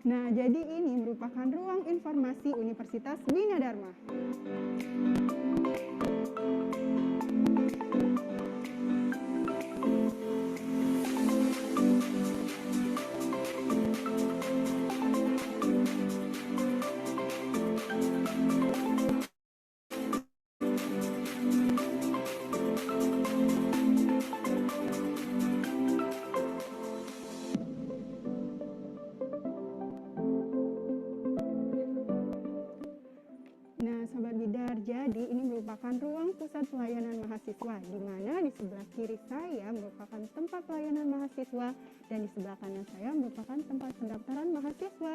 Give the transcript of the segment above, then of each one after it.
Nah, jadi ini merupakan ruang informasi Universitas Bina Dharma. Nah, Sobat Bidar, jadi ini merupakan ruang pusat pelayanan mahasiswa, di mana di sebelah kiri saya merupakan tempat pelayanan mahasiswa dan di sebelah kanan saya merupakan tempat pendaftaran mahasiswa.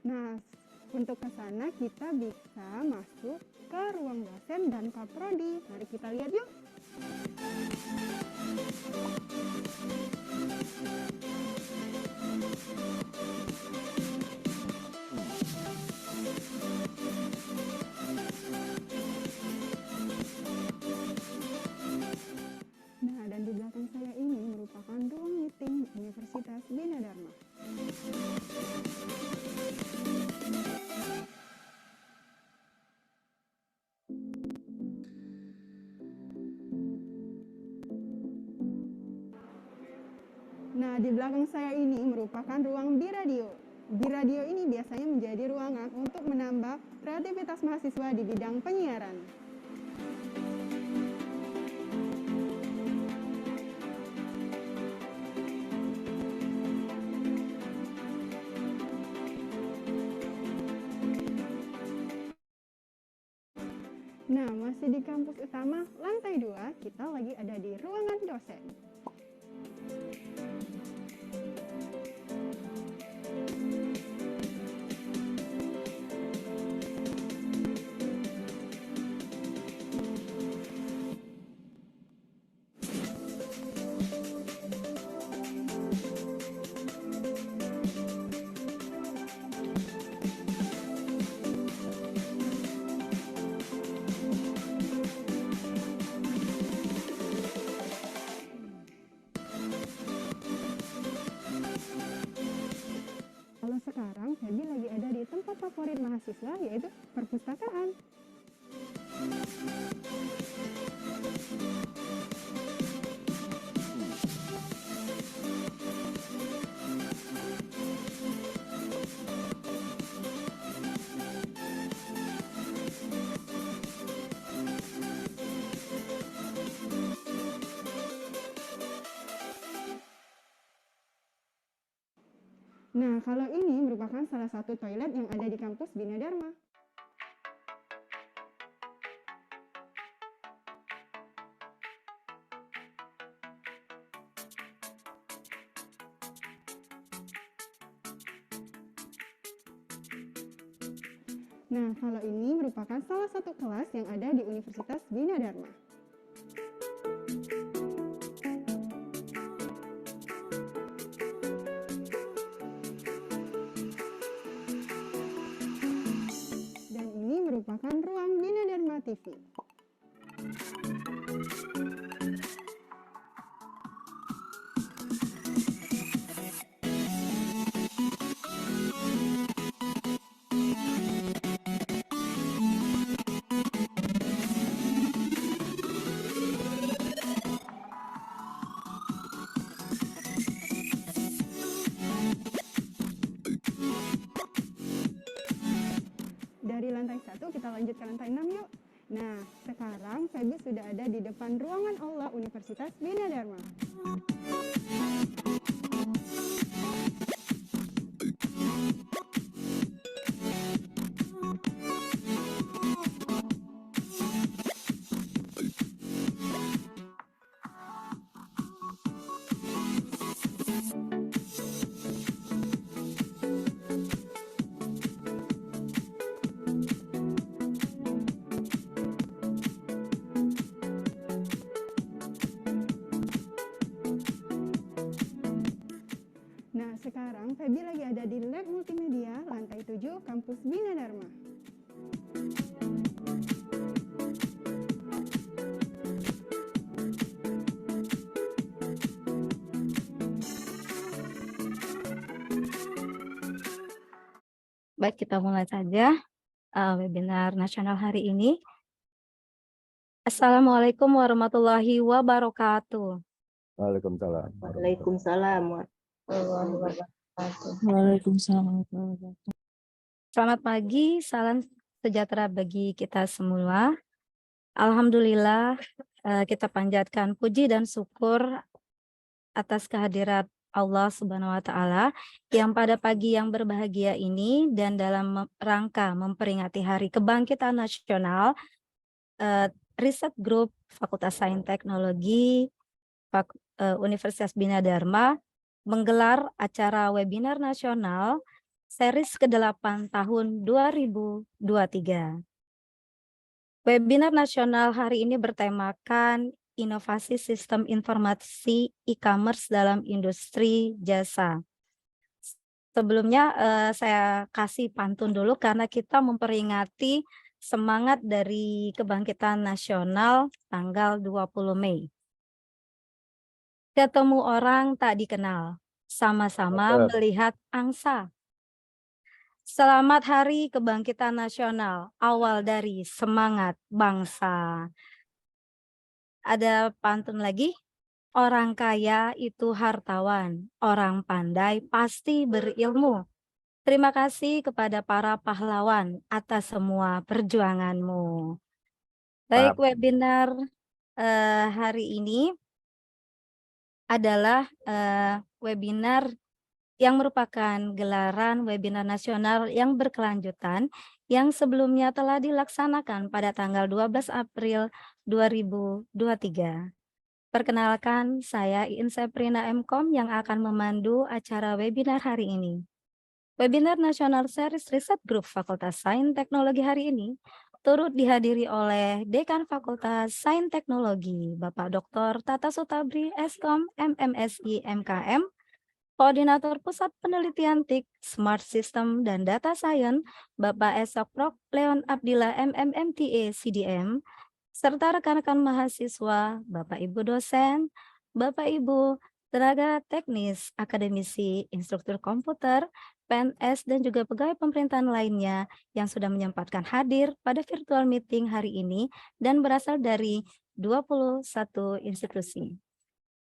Nah, untuk ke sana kita bisa masuk ke ruang dosen dan kaprodi. Mari kita lihat yuk. Nah, dan di belakang saya ini merupakan ruang meeting Universitas Bina Dharma. Nah, di belakang saya ini merupakan ruang Biradio. Biradio ini biasanya menjadi ruangan untuk menambah kreativitas mahasiswa di bidang penyiaran. Nah, masih di kampus utama lantai 2, kita lagi ada di ruangan dosen. Kalau sekarang, Febi lagi ada di tempat favorit mahasiswa, yaitu perpustakaan. Nah, kalau ini merupakan salah satu toilet yang ada di kampus Bina Dharma. Nah, kalau ini merupakan salah satu kelas yang ada di Universitas Bina Dharma. Dan ini merupakan ruang Bina Dharma TV. Dari lantai 1 kita lanjut ke lantai 6 yuk. Nah, sekarang Febi sudah ada di depan ruangan aula Universitas Bina Dharma. Nah, sekarang Febi lagi ada di Lab Multimedia, lantai 7, Kampus Bina Dharma. Baik, kita mulai saja webinar nasional hari ini. Assalamualaikum warahmatullahi wabarakatuh. Waalaikumsalam. Waalaikumsalam warahmatullahi wabarakatuh. Waalaikumsalam warahmatullahi wabarakatuh. Selamat pagi, salam sejahtera bagi kita semua. Alhamdulillah, kita panjatkan puji dan syukur atas kehadirat Allah Subhanahu wa Ta'ala yang pada pagi yang berbahagia ini dan dalam rangka memperingati Hari Kebangkitan Nasional, Riset Group Fakultas Sains Teknologi Universitas Bina Dharma menggelar acara webinar nasional series ke-8 tahun 2023. Webinar nasional hari ini bertemakan inovasi sistem informasi e-commerce dalam industri jasa. Sebelumnya saya kasih pantun dulu karena kita memperingati semangat dari kebangkitan nasional tanggal 20 Mei. Ketemu orang tak dikenal, sama-sama melihat angsa. Selamat Hari Kebangkitan Nasional, awal dari semangat bangsa. Ada pantun lagi, orang kaya itu hartawan, orang pandai pasti berilmu. Terima kasih kepada para pahlawan atas semua perjuanganmu. Baik, webinar hari ini adalah webinar yang merupakan gelaran webinar nasional yang berkelanjutan yang sebelumnya telah dilaksanakan pada tanggal 12 April 2023. Perkenalkan, saya Iin Seprina MKom yang akan memandu acara webinar hari ini. Webinar Nasional Series Riset Group Fakultas Sains Teknologi hari ini turut dihadiri oleh Dekan Fakultas Sains Teknologi, Bapak Dr. Tata Sutabri, Eskom, MMSI, MKM, Koordinator Pusat Penelitian TIK, Smart System dan Data Science, Bapak Esok Prof. Leon Abdillah, MMMTA, CDM, serta rekan-rekan mahasiswa, Bapak Ibu dosen, Bapak Ibu tenaga teknis, akademisi, instruktur komputer, PNS, dan juga pegawai pemerintahan lainnya yang sudah menyempatkan hadir pada virtual meeting hari ini dan berasal dari 21 institusi,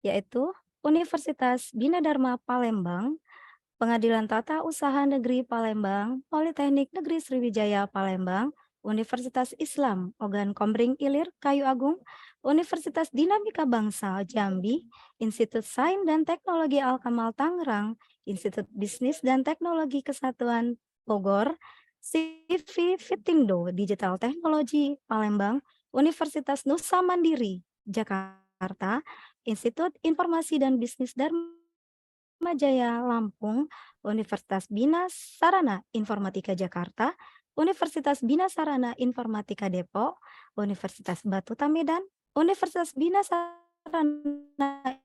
yaitu Universitas Bina Dharma Palembang, Pengadilan Tata Usaha Negeri Palembang, Politeknik Negeri Sriwijaya Palembang, Universitas Islam Ogan Komering Ilir Kayu Agung, Universitas Dinamika Bangsa Jambi, Institut Sains dan Teknologi Al-Kamal Tangerang, Institut Bisnis dan Teknologi Kesatuan Bogor, CV Fitindo Digital Teknologi Palembang, Universitas Nusa Mandiri Jakarta, Institut Informasi dan Bisnis Dharma Jaya Lampung, Universitas Bina Sarana Informatika Jakarta, Universitas Bina Sarana Informatika Depok, Universitas Batuta Medan, Universitas Bina Sarana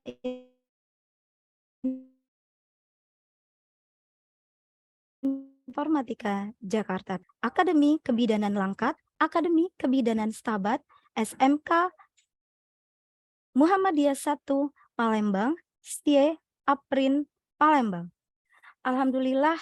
Informatika Jakarta, Akademi Kebidanan Langkat, Akademi Kebidanan Stabat, SMK Muhammadiyah 1 Palembang, STIE Aprin Palembang. Alhamdulillah,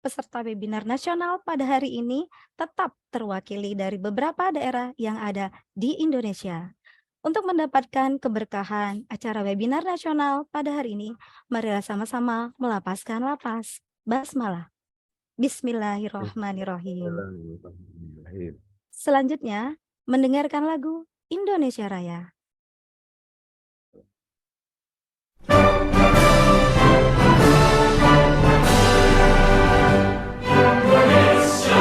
peserta webinar nasional pada hari ini tetap terwakili dari beberapa daerah yang ada di Indonesia. Untuk mendapatkan keberkahan acara webinar nasional pada hari ini, marilah sama-sama melapaskan lapas basmalah. Bismillahirrahmanirrahim. Selanjutnya, mendengarkan lagu Indonesia Raya. Indonesia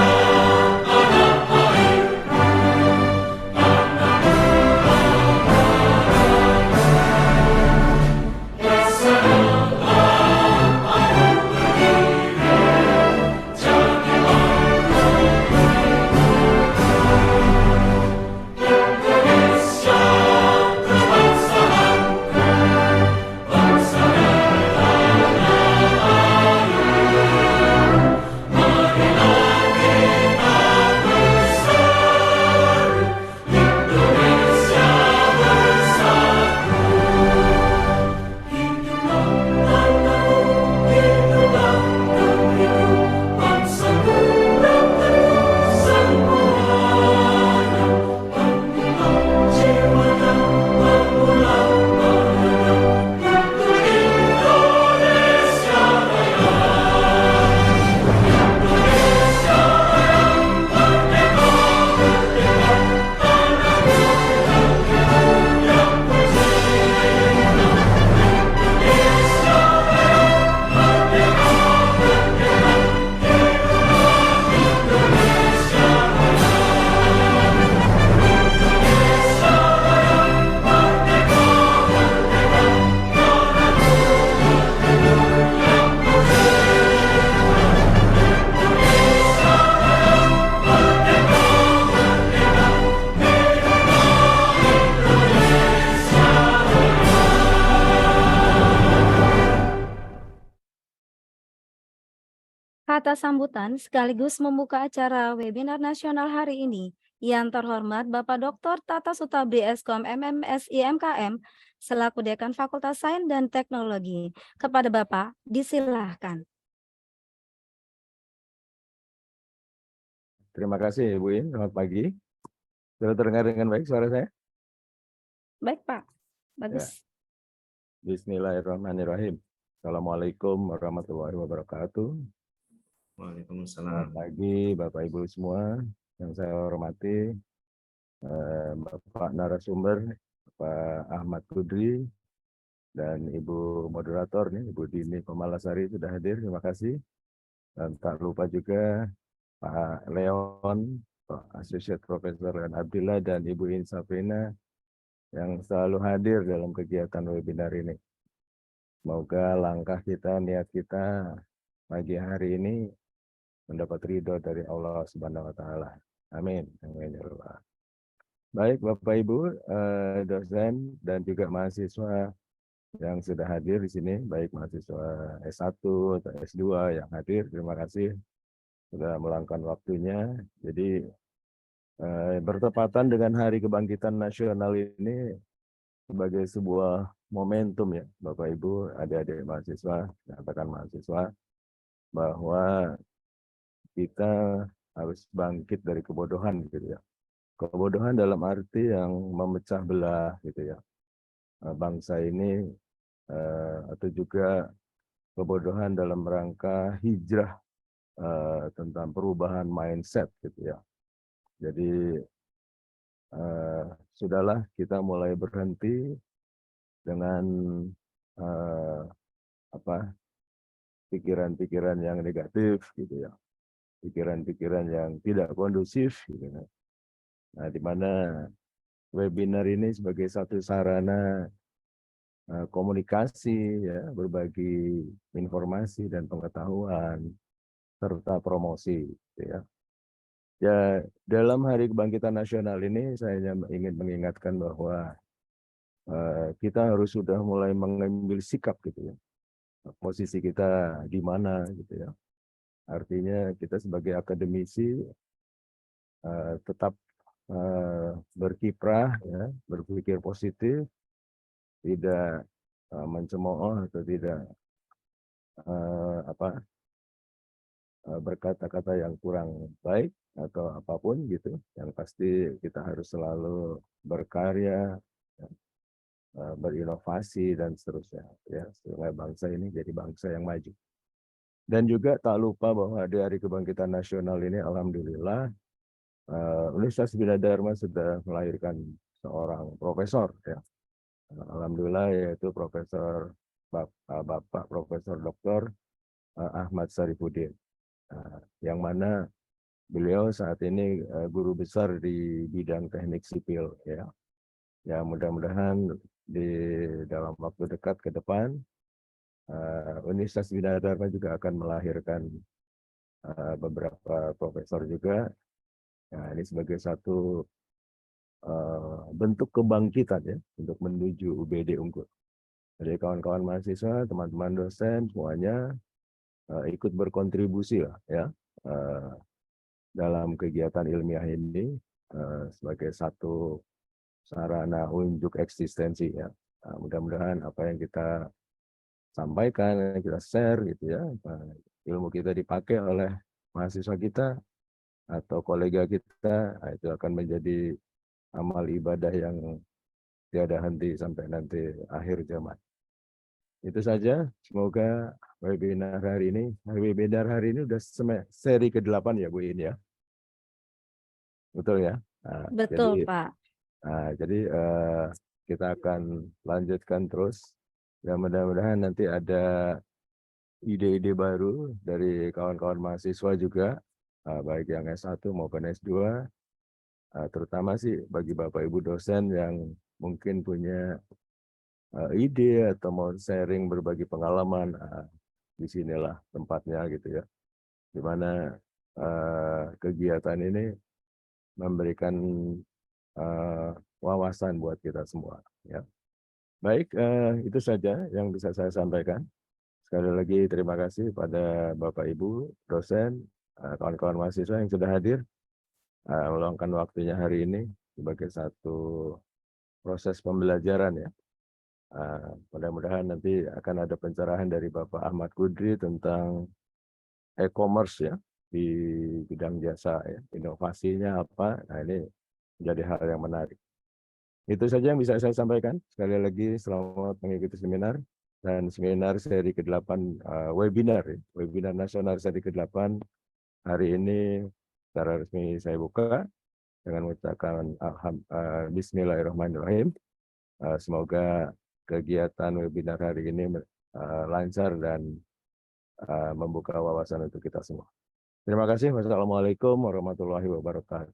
Atas sambutan sekaligus membuka acara webinar nasional hari ini, yang terhormat Bapak Dr. Tata Sutabdi Eskom MMSI MKM selaku Dekan Fakultas Sains dan Teknologi. Kepada Bapak, disilahkan. Terima kasih Ibu In, selamat pagi. Sudah terdengar dengan baik suara saya? Baik Pak, bagus. Bismillahirrahmanirrahim. Assalamualaikum warahmatullahi wabarakatuh. Waalaikumsalam. Selamat pagi Bapak Ibu semua yang saya hormati, Bapak narasumber, Pak Ahmad Kudri, dan Ibu moderator nih, Ibu Dini Pemalasari sudah hadir, terima kasih. Dan tak lupa juga Pak Leon, Pak Associate Professor Leon Abdillah, dan Ibu Insafrina yang selalu hadir dalam kegiatan webinar ini. Semoga langkah kita, niat kita pagi hari ini mendapat ridho dari Allah Subhanahu wa Ta'ala. Amin. Amin. Ya Allah. Baik Bapak Ibu, dosen dan juga mahasiswa yang sudah hadir di sini, baik mahasiswa S1 atau S2 yang hadir, terima kasih sudah meluangkan waktunya. Jadi bertepatan dengan Hari Kebangkitan Nasional ini sebagai sebuah momentum ya, Bapak Ibu, adik-adik mahasiswa, katakan mahasiswa, bahwa kita harus bangkit dari kebodohan gitu ya. Kebodohan dalam arti yang memecah belah gitu ya. Bangsa ini atau juga kebodohan dalam rangka hijrah tentang perubahan mindset gitu ya. Jadi sudahlah kita mulai berhenti dengan pikiran-pikiran yang negatif gitu ya, pikiran-pikiran yang tidak kondusif gitu. Nah, di mana webinar ini sebagai satu sarana komunikasi ya, berbagi informasi dan pengetahuan serta promosi gitu ya. Ya, dalam Hari Kebangkitan Nasional ini saya ingin mengingatkan bahwa kita harus sudah mulai mengambil sikap gitu ya. Posisi kita di mana gitu ya. Artinya kita sebagai akademisi tetap berkiprah ya, berpikir positif, tidak mencemooh atau tidak berkata-kata yang kurang baik atau apapun gitu. Yang pasti kita harus selalu berkarya, berinovasi dan seterusnya ya, sehingga bangsa ini jadi bangsa yang maju. Dan juga tak lupa bahwa di Hari Kebangkitan Nasional ini alhamdulillah Universitas Bina Dharma sudah melahirkan seorang profesor ya. Alhamdulillah, yaitu Profesor Bapak Profesor Dr. Ahmad Sarifudin, yang mana beliau saat ini guru besar di bidang teknik sipil ya. Ya, mudah-mudahan di dalam waktu dekat ke depan Universitas Bina Dharma juga akan melahirkan beberapa profesor juga. Nah, ini sebagai satu bentuk kebangkitan ya untuk menuju UBD unggul. Jadi kawan-kawan mahasiswa, teman-teman dosen semuanya ikut berkontribusi lah ya dalam kegiatan ilmiah ini sebagai satu sarana unjuk eksistensi ya. Nah, mudah-mudahan apa yang kita sampaikan, kita share gitu ya, ilmu kita dipakai oleh mahasiswa kita atau kolega kita, itu akan menjadi amal ibadah yang tiada henti sampai nanti akhir zaman. Itu saja, semoga webinar hari ini udah seri ke-8 ya Bu In ya. Betul ya? Nah, Betul Pak. Jadi kita akan lanjutkan terus. Dan mudah-mudahan nanti ada ide-ide baru dari kawan-kawan mahasiswa juga, baik yang S1 maupun S2, terutama sih bagi Bapak Ibu dosen yang mungkin punya ide atau mau sharing berbagi pengalaman, di sinilah tempatnya gitu ya, di mana kegiatan ini memberikan wawasan buat kita semua ya. Baik, itu saja yang bisa saya sampaikan. Sekali lagi terima kasih pada Bapak Ibu, dosen, kawan-kawan mahasiswa yang sudah hadir, meluangkan waktunya hari ini sebagai satu proses pembelajaran ya. Mudah-mudahan nanti akan ada pencerahan dari Bapak Ahmad Kudri tentang e-commerce ya, di bidang jasa ya, inovasinya apa. Nah, ini menjadi hal yang menarik. Itu saja yang bisa saya sampaikan. Sekali lagi selamat mengikuti seminar dan seminar seri ke-8 webinar ya. Webinar nasional seri ke-8 hari ini secara resmi saya buka dengan mengucapkan Bismillahirrahmanirrahim. Semoga kegiatan webinar hari ini lancar dan membuka wawasan untuk kita semua. Terima kasih. Wassalamualaikum warahmatullahi wabarakatuh.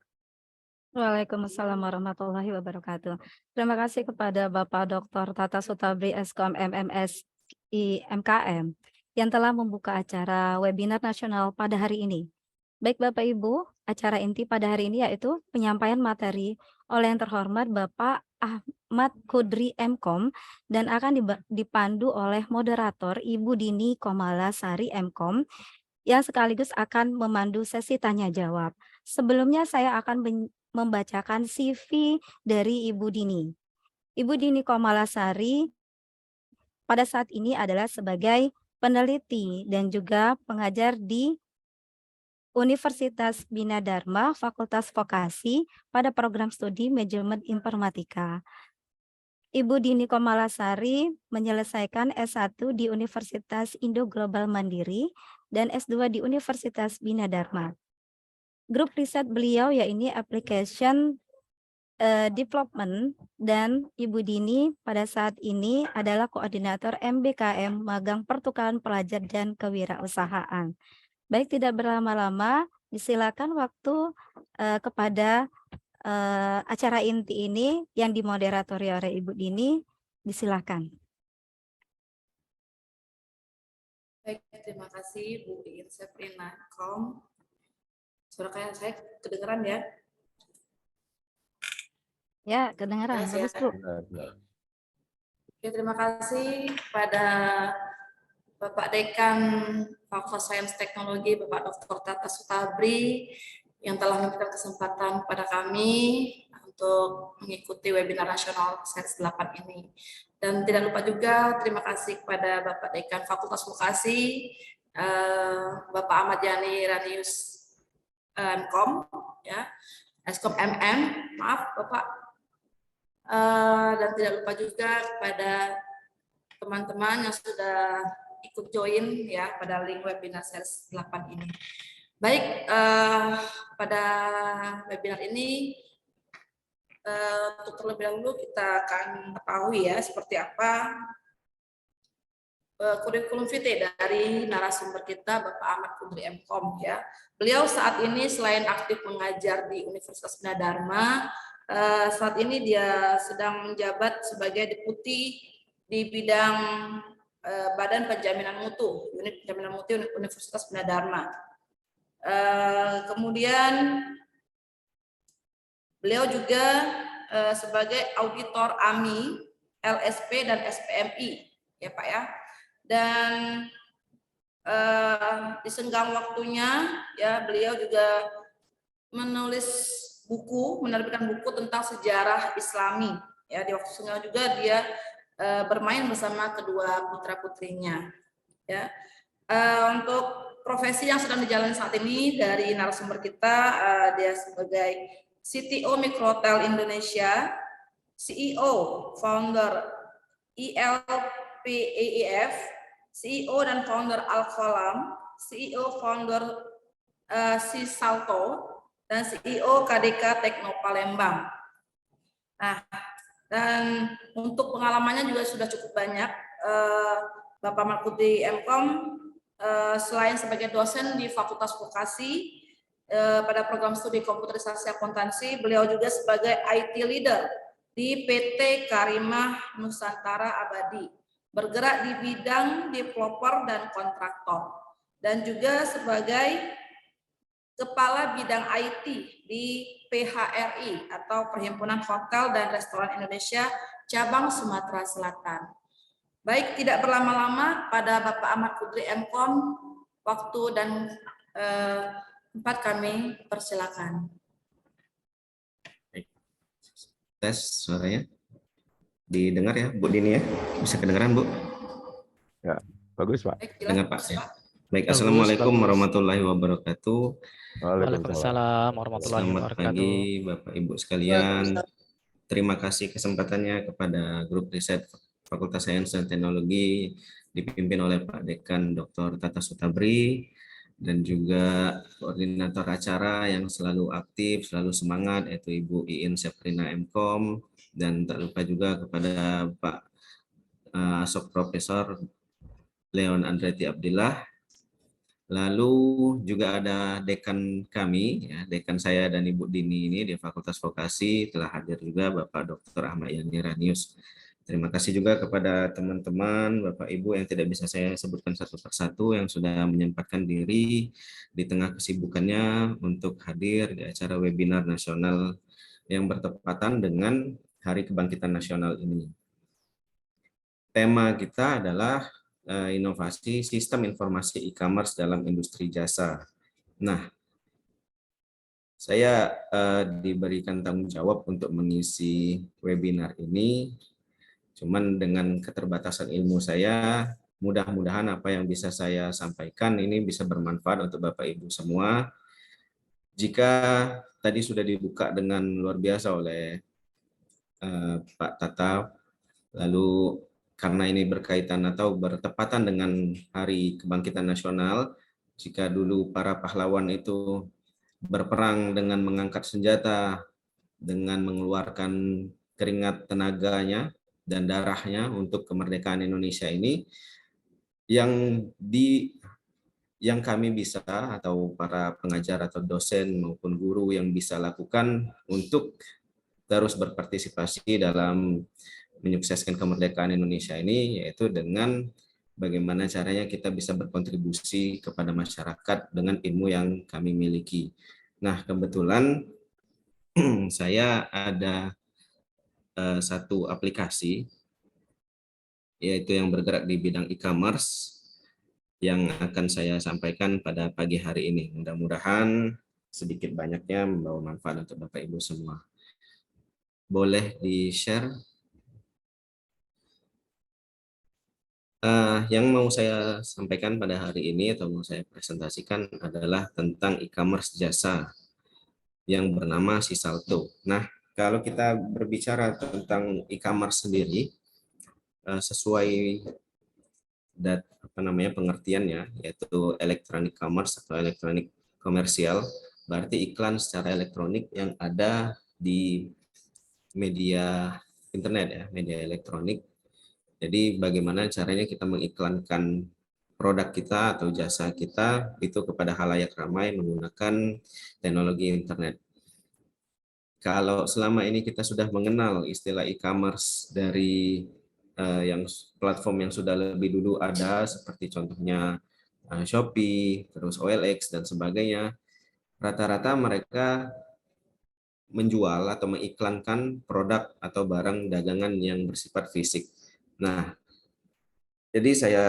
Waalaikumsalam warahmatullahi wabarakatuh. Terima kasih kepada Bapak Dr. Tata Sutabri Eskom MMS IMKM yang telah membuka acara webinar nasional pada hari ini. Baik Bapak Ibu, acara inti pada hari ini yaitu penyampaian materi oleh yang terhormat Bapak Ahmad Kudri Mkom dan akan dipandu oleh moderator Ibu Dini Komalasari Mkom yang sekaligus akan memandu sesi tanya jawab. Sebelumnya saya akan membacakan CV dari Ibu Dini. Ibu Dini Komalasari pada saat ini adalah sebagai peneliti dan juga pengajar di Universitas Bina Dharma, Fakultas Vokasi pada program studi Manajemen Informatika. Ibu Dini Komalasari menyelesaikan S1 di Universitas Indo Global Mandiri dan S2 di Universitas Bina Dharma. Grup riset beliau yaitu Application Development, dan Ibu Dini pada saat ini adalah koordinator MBKM Magang Pertukaran Pelajar dan Kewirausahaan. Baik, tidak berlama-lama, disilakan waktu kepada acara inti ini yang dimoderatori oleh Ibu Dini, disilakan. Baik, terima kasih Bu Iin Sefrina Kom. Suara saya kedengeran ya? Ya, kedengeran. Bagus, Bu. Oke, terima kasih pada Bapak Dekan Fakultas Sains Teknologi, Bapak Dr. Tata Sutabri, yang telah memberikan kesempatan pada kami untuk mengikuti webinar nasional Sains 8 ini. Dan tidak lupa juga terima kasih kepada Bapak Dekan Fakultas Vokasi, Bapak Ahmad Yani Ranius Mkom, ya, Eskom MM, maaf Bapak, dan tidak lupa juga kepada teman-teman yang sudah ikut join ya pada link webinar Sains 8 ini. Baik, pada webinar ini untuk terlebih dahulu kita akan ketahui ya seperti apa kurikulum vitae dari narasumber kita Bapak Ahmad Kudri Mkom ya. Beliau saat ini selain aktif mengajar di Universitas Bina Dharma, saat ini dia sedang menjabat sebagai deputi di bidang Badan Penjaminan Mutu, Unit Penjaminan Mutu Universitas Bina Dharma. Kemudian beliau juga sebagai auditor AMI, LSP dan SPMI, ya Pak ya. Dan di senggang waktunya ya beliau juga menulis buku, menerbitkan buku tentang sejarah Islami. Ya, di waktu senggang juga dia bermain bersama kedua putra-putrinya. Ya. Untuk profesi yang sedang dijalani saat ini dari narasumber kita, dia sebagai CTO Mikrohotel Indonesia, CEO, founder ILPEIF, CEO dan founder Al-Kolam, CEO founder Sisalto, dan CEO KDK Tekno Palembang. Nah, dan untuk pengalamannya juga sudah cukup banyak. Bapak Ahmad Kudri Mkom selain sebagai dosen di Fakultas Vokasi pada program studi komputerisasi akuntansi, beliau juga sebagai IT leader di PT Karimah Nusantara Abadi, bergerak di bidang developer dan kontraktor, dan juga sebagai Kepala Bidang IT di PHRI atau Perhimpunan Hotel dan Restoran Indonesia Cabang Sumatera Selatan. Baik, tidak berlama-lama pada Bapak Ahmad Kudri MKOM, waktu dan tempat kami persilakan. Tes suaranya. Didengar ya, Bu Dini ya? Bisa kedengaran, Bu? Ya, bagus Pak. Baik, Dengar Pak ya. Baik, Bagus, Assalamualaikum bagus. warahmatullahi wabarakatuh. Waalaikumsalam warahmatullahi Selamat wabarakatuh. pagi Bapak Ibu sekalian. Terima kasih kesempatannya kepada Grup Riset Fakultas Sains dan Teknologi dipimpin oleh Pak Dekan Dr. Tata Sutabri dan juga koordinator acara yang selalu aktif, selalu semangat, yaitu Ibu Iin Septrina MKOM, dan tak lupa juga kepada Pak Asok Profesor Leon Andretti Abdillah. Lalu juga ada dekan kami, ya, dekan saya dan Ibu Dini ini di Fakultas Vokasi, telah hadir juga Bapak Dr. Ahmad Yani Ranius. Terima kasih juga kepada teman-teman, Bapak Ibu yang tidak bisa saya sebutkan satu persatu yang sudah menyempatkan diri di tengah kesibukannya untuk hadir di acara webinar nasional yang bertepatan dengan Hari Kebangkitan Nasional ini. Tema kita adalah inovasi sistem informasi e-commerce dalam industri jasa. Nah, saya diberikan tanggung jawab untuk mengisi webinar ini. Cuman dengan keterbatasan ilmu saya, mudah-mudahan apa yang bisa saya sampaikan ini bisa bermanfaat untuk Bapak Ibu semua. Jika tadi sudah dibuka dengan luar biasa oleh Pak Tata, lalu karena ini berkaitan atau bertepatan dengan Hari Kebangkitan Nasional, jika dulu para pahlawan itu berperang dengan mengangkat senjata, dengan mengeluarkan keringat tenaganya dan darahnya untuk kemerdekaan Indonesia ini, yang kami bisa atau para pengajar atau dosen maupun guru yang bisa lakukan untuk terus berpartisipasi dalam menyukseskan kemerdekaan Indonesia ini, yaitu dengan bagaimana caranya kita bisa berkontribusi kepada masyarakat dengan ilmu yang kami miliki. Nah, kebetulan saya ada satu aplikasi, yaitu yang bergerak di bidang e-commerce, yang akan saya sampaikan pada pagi hari ini. Mudah-mudahan sedikit banyaknya membawa manfaat untuk Bapak Ibu semua. Boleh di-share? Yang mau saya sampaikan pada hari ini atau mau saya presentasikan adalah tentang e-commerce jasa yang bernama Sisalto. Nah, kalau kita berbicara tentang e-commerce sendiri, sesuai pengertiannya, yaitu electronic commerce atau elektronik komersial, berarti iklan secara elektronik yang ada di media internet, ya, media elektronik. Jadi bagaimana caranya kita mengiklankan produk kita atau jasa kita itu kepada khalayak ramai menggunakan teknologi internet. Kalau selama ini kita sudah mengenal istilah e-commerce dari yang platform yang sudah lebih dulu ada, seperti contohnya Shopee, terus OLX dan sebagainya, rata-rata mereka menjual atau mengiklankan produk atau barang dagangan yang bersifat fisik. Nah, jadi saya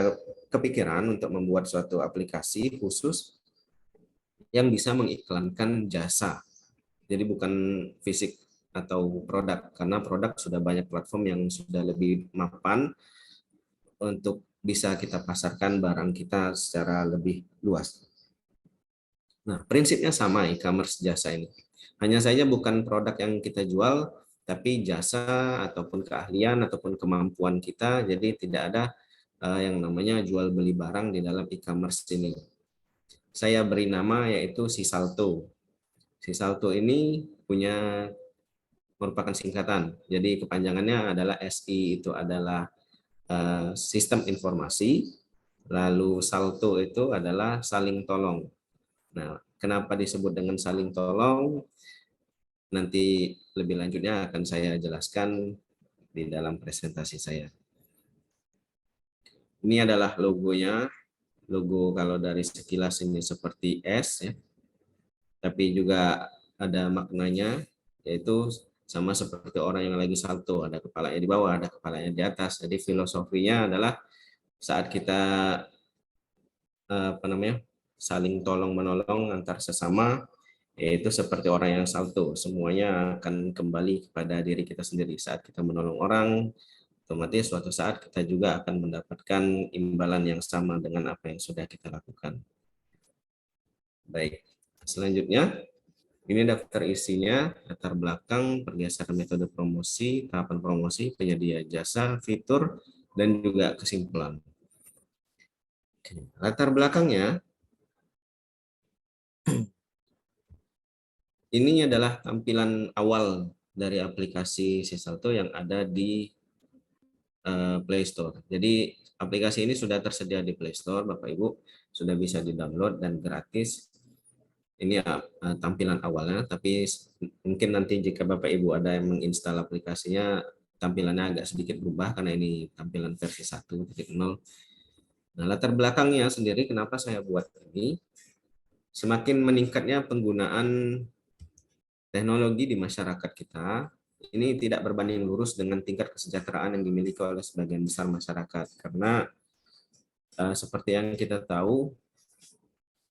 kepikiran untuk membuat suatu aplikasi khusus yang bisa mengiklankan jasa. Jadi bukan fisik atau produk, karena produk sudah banyak platform yang sudah lebih mapan untuk bisa kita pasarkan barang kita secara lebih luas. Nah, prinsipnya sama e-commerce jasa ini. Hanya saja bukan produk yang kita jual, tapi jasa ataupun keahlian ataupun kemampuan kita, jadi tidak ada yang namanya jual beli barang di dalam e-commerce ini. Saya beri nama yaitu Sisalto. Sisalto ini merupakan singkatan. Jadi kepanjangannya adalah SI, itu adalah sistem informasi, lalu Salto itu adalah saling tolong. Nah, kenapa disebut dengan saling tolong? Nanti lebih lanjutnya akan saya jelaskan di dalam presentasi saya. Ini adalah logonya. Logo kalau dari sekilas ini seperti S, ya. Tapi juga ada maknanya, yaitu sama seperti orang yang lagi salto, ada kepalanya di bawah, ada kepalanya di atas. Jadi filosofinya adalah saat kita saling tolong menolong antar sesama, yaitu seperti orang yang salto, semuanya akan kembali kepada diri kita sendiri. Saat kita menolong orang, otomatis suatu saat kita juga akan mendapatkan imbalan yang sama dengan apa yang sudah kita lakukan. Baik, selanjutnya ini daftar isinya, latar belakang, pergeseran metode promosi, tahapan promosi, penyedia jasa, fitur, dan juga kesimpulan. Oke, latar belakangnya, ini adalah tampilan awal dari aplikasi Sisalto yang ada di Play Store. Jadi aplikasi ini sudah tersedia di Play Store, Bapak Ibu, sudah bisa di-download dan gratis. Ini ya tampilan awalnya, tapi mungkin nanti jika Bapak Ibu ada yang menginstal aplikasinya, tampilannya agak sedikit berubah karena ini tampilan versi 1.0. Nah, latar belakangnya sendiri kenapa saya buat ini, semakin meningkatnya penggunaan teknologi di masyarakat kita, ini tidak berbanding lurus dengan tingkat kesejahteraan yang dimiliki oleh sebagian besar masyarakat. Karena seperti yang kita tahu,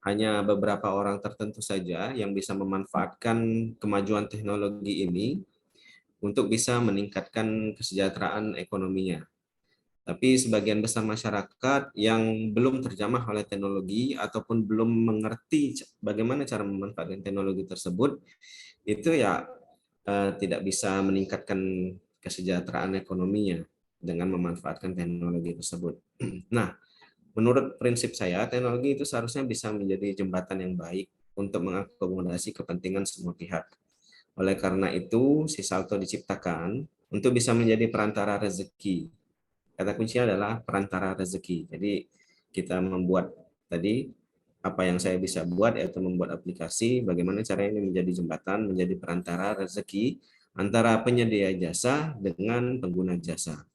hanya beberapa orang tertentu saja yang bisa memanfaatkan kemajuan teknologi ini untuk bisa meningkatkan kesejahteraan ekonominya. Tapi sebagian besar masyarakat yang belum terjamah oleh teknologi ataupun belum mengerti bagaimana cara memanfaatkan teknologi tersebut, itu ya tidak bisa meningkatkan kesejahteraan ekonominya dengan memanfaatkan teknologi tersebut. Nah, menurut prinsip saya, teknologi itu seharusnya bisa menjadi jembatan yang baik untuk mengakomodasi kepentingan semua pihak. Oleh karena itu, Sisalto diciptakan untuk bisa menjadi perantara rezeki. Kata kuncinya adalah perantara rezeki. Jadi kita membuat tadi apa yang saya bisa buat, yaitu membuat aplikasi, bagaimana caranya ini menjadi jembatan, menjadi perantara rezeki antara penyedia jasa dengan pengguna jasa.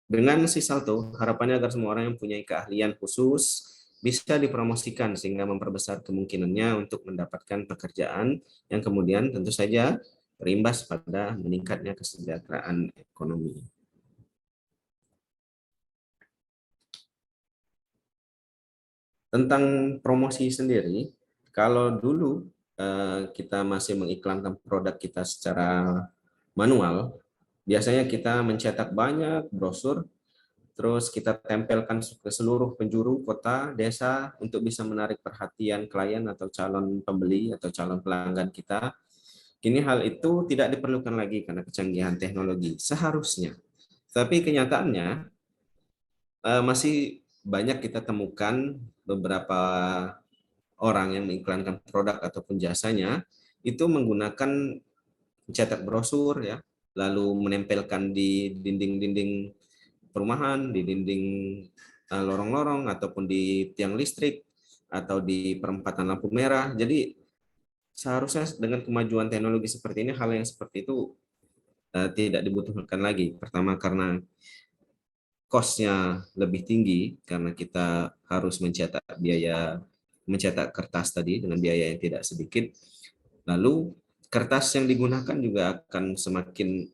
Dengan Sisalto, harapannya agar semua orang yang punya keahlian khusus bisa dipromosikan sehingga memperbesar kemungkinannya untuk mendapatkan pekerjaan yang kemudian tentu saja berimbas pada meningkatnya kesejahteraan ekonomi. Tentang promosi sendiri, kalau dulu kita masih mengiklankan produk kita secara manual, biasanya kita mencetak banyak brosur, terus kita tempelkan ke seluruh penjuru kota, desa untuk bisa menarik perhatian klien atau calon pembeli atau calon pelanggan kita. Kini hal itu tidak diperlukan lagi karena kecanggihan teknologi seharusnya. Tapi kenyataannya masih banyak kita temukan beberapa orang yang mengiklankan produk ataupun jasanya itu menggunakan cetak brosur ya, lalu menempelkan di dinding-dinding perumahan, di dinding lorong-lorong ataupun di tiang listrik atau di perempatan lampu merah. Jadi seharusnya dengan kemajuan teknologi seperti ini, hal yang seperti itu tidak dibutuhkan lagi. Pertama karena cost-nya lebih tinggi karena kita harus mencetak kertas tadi dengan biaya yang tidak sedikit. Lalu kertas yang digunakan juga akan semakin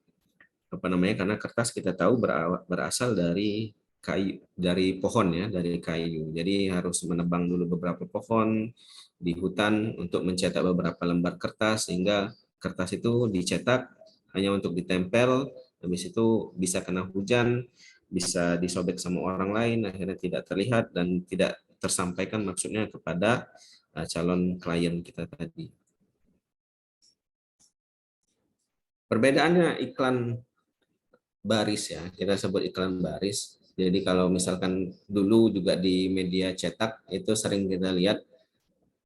karena kertas kita tahu berasal dari kayu, dari pohon ya, dari kayu. Jadi harus menebang dulu beberapa pohon di hutan untuk mencetak beberapa lembar kertas sehingga kertas itu dicetak hanya untuk ditempel, habis itu bisa kena hujan, bisa disobek sama orang lain, akhirnya tidak terlihat dan tidak tersampaikan maksudnya kepada calon klien kita tadi. Perbedaannya iklan baris ya, kita sebut iklan baris. Jadi kalau misalkan dulu juga di media cetak itu sering kita lihat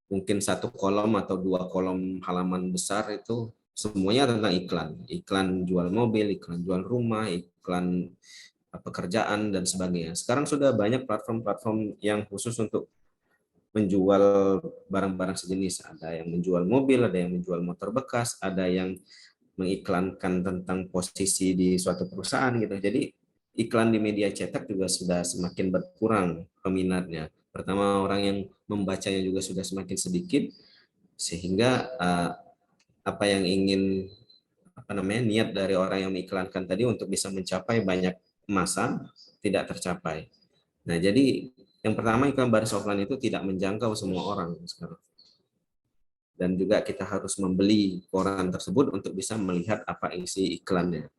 mungkin 1 kolom atau 2 kolom halaman besar itu semuanya tentang iklan. Iklan jual mobil, iklan jual rumah, iklan pekerjaan dan sebagainya. Sekarang sudah banyak platform-platform yang khusus untuk menjual barang-barang sejenis. Ada yang menjual mobil, ada yang menjual motor bekas, ada yang mengiklankan tentang posisi di suatu perusahaan gitu. Jadi iklan di media cetak juga sudah semakin berkurang peminatnya. Pertama, orang yang membacanya juga sudah semakin sedikit, sehingga apa yang ingin niat dari orang yang mengiklankan tadi untuk bisa mencapai banyak massa tidak tercapai. Nah, jadi yang pertama, iklan baris offline itu tidak menjangkau semua orang sekarang. Dan juga kita harus membeli koran tersebut untuk bisa melihat apa isi iklannya.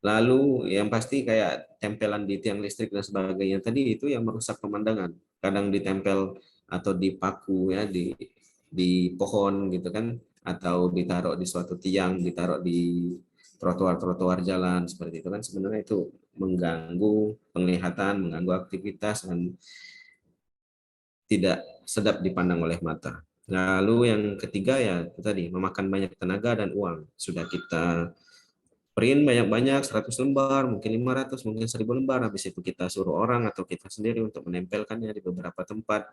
Lalu yang pasti kayak tempelan di tiang listrik dan sebagainya tadi itu yang merusak pemandangan. Kadang ditempel atau dipaku ya di pohon gitu kan, atau ditaruh di suatu tiang, ditaruh di trotoar-trotoar jalan seperti itu kan, sebenarnya itu mengganggu penglihatan, mengganggu aktivitas dan tidak sedap dipandang oleh mata. Lalu yang ketiga ya tadi memakan banyak tenaga dan uang. Sudah kita print banyak-banyak 100 lembar, mungkin 500, mungkin 1000 lembar, habis itu kita suruh orang atau kita sendiri untuk menempelkannya di beberapa tempat.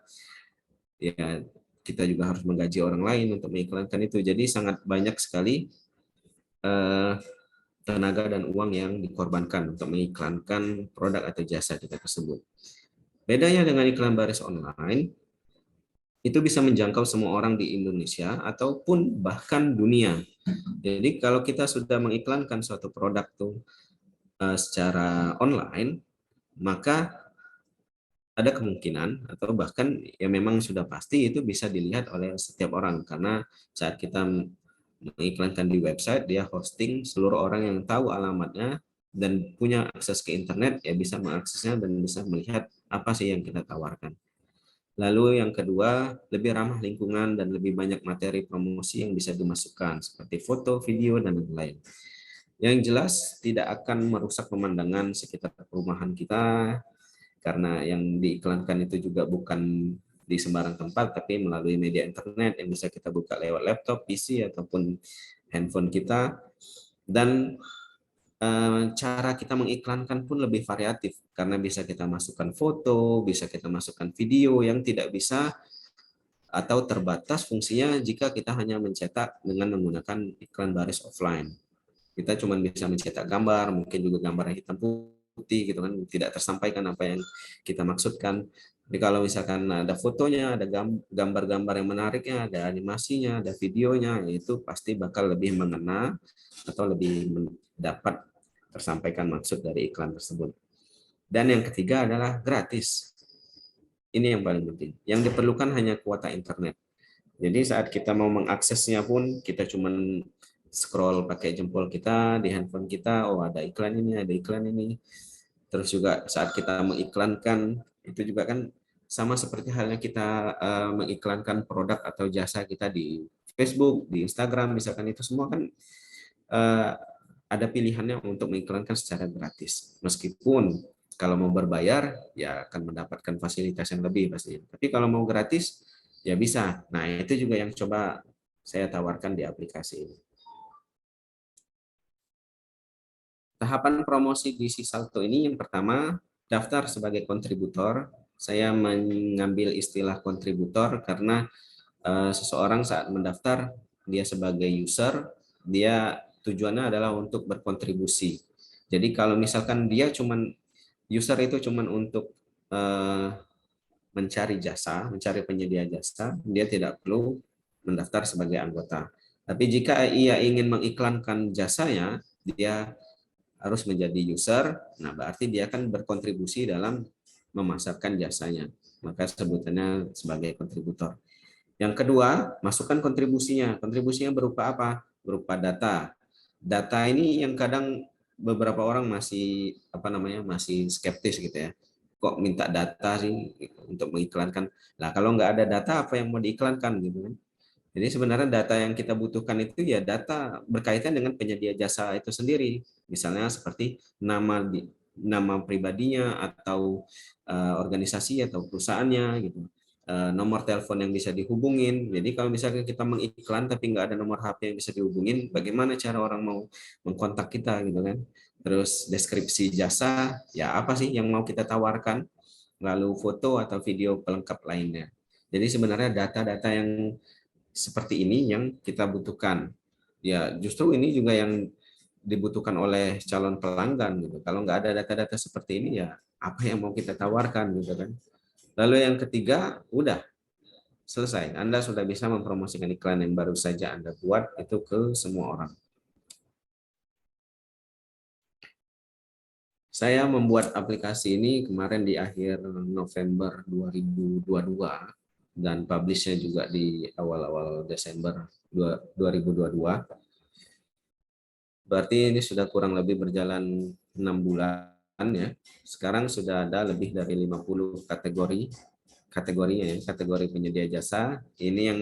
Ya, kita juga harus menggaji orang lain untuk mengiklankan itu. Jadi sangat banyak sekali tenaga dan uang yang dikorbankan untuk mengiklankan produk atau jasa kita tersebut. Bedanya dengan iklan baris online, itu bisa menjangkau semua orang di Indonesia ataupun bahkan dunia. Jadi kalau kita sudah mengiklankan suatu produk tuh secara online, maka ada kemungkinan atau bahkan ya memang sudah pasti itu bisa dilihat oleh setiap orang, karena saat kita mengiklankan di website, dia hosting, seluruh orang yang tahu alamatnya dan punya akses ke internet ya bisa mengaksesnya dan bisa melihat apa sih yang kita tawarkan. Lalu yang kedua, lebih ramah lingkungan dan lebih banyak materi promosi yang bisa dimasukkan seperti foto, video, dan lain-lain. Yang jelas tidak akan merusak pemandangan sekitar perumahan kita, karena yang diiklankan itu juga bukan di sembarang tempat, tapi melalui media internet yang bisa kita buka lewat laptop, PC, ataupun handphone kita. Dan cara kita mengiklankan pun lebih variatif, karena bisa kita masukkan foto, bisa kita masukkan video yang tidak bisa atau terbatas fungsinya jika kita hanya mencetak dengan menggunakan iklan baris offline. Kita cuma bisa mencetak gambar, mungkin juga gambar hitam putih gitu kan, tidak tersampaikan apa yang kita maksudkan. Jadi kalau misalkan ada fotonya, ada gambar-gambar yang menariknya, ada animasinya, ada videonya, itu pasti bakal lebih mengena atau lebih dapat tersampaikan maksud dari iklan tersebut. Dan yang ketiga adalah gratis. Ini yang paling penting. Yang diperlukan hanya kuota internet. Jadi saat kita mau mengaksesnya pun kita cuma scroll pakai jempol kita di handphone kita, oh ada iklan ini, ada iklan ini. Terus juga saat kita mengiklankan, itu juga kan sama seperti halnya kita mengiklankan produk atau jasa kita di Facebook, di Instagram, misalkan itu semua kan ada pilihannya untuk mengiklankan secara gratis. Meskipun kalau mau berbayar, ya akan mendapatkan fasilitas yang lebih pastinya. Tapi kalau mau gratis, ya bisa. Nah, itu juga yang coba saya tawarkan di aplikasi ini. Tahapan promosi di Sisalto ini yang pertama, daftar sebagai kontributor. Saya mengambil istilah kontributor karena seseorang saat mendaftar, dia sebagai user, dia tujuannya adalah untuk berkontribusi. Jadi kalau misalkan dia cuman user itu cuman untuk mencari jasa, mencari penyedia jasa, dia tidak perlu mendaftar sebagai anggota. Tapi jika ia ingin mengiklankan jasanya, dia harus menjadi user, nah berarti dia akan berkontribusi dalam memasarkan jasanya. Maka sebutannya sebagai kontributor. Yang kedua, masukkan kontribusinya. Kontribusinya berupa apa? Berupa data. Data ini yang kadang beberapa orang masih masih skeptis gitu ya. Kok minta data sih untuk mengiklankan? Nah, kalau nggak ada data apa yang mau diiklankan gitu kan? Jadi sebenarnya data yang kita butuhkan itu ya data berkaitan dengan penyedia jasa itu sendiri. Misalnya seperti nama pribadinya atau organisasi atau perusahaannya gitu. Nomor telepon yang bisa dihubungin. Jadi kalau misalnya kita mengiklan tapi nggak ada nomor HP yang bisa dihubungin, bagaimana cara orang mau mengkontak kita gitu kan? Terus deskripsi jasa, ya apa sih yang mau kita tawarkan? Lalu foto atau video pelengkap lainnya. Jadi sebenarnya data-data yang seperti ini yang kita butuhkan. Ya, justru ini juga yang dibutuhkan oleh calon pelanggan gitu. Kalau nggak ada data-data seperti ini ya apa yang mau kita tawarkan gitu kan. Lalu yang ketiga, udah selesai. Anda sudah bisa mempromosikan iklan yang baru saja Anda buat itu ke semua orang. Saya membuat aplikasi ini kemarin di akhir November 2022 dan publish-nya juga di awal-awal Desember 2022. Berarti ini sudah kurang lebih berjalan 6 bulan ya. Sekarang sudah ada lebih dari 50 kategorinya ya, kategori penyedia jasa. Ini yang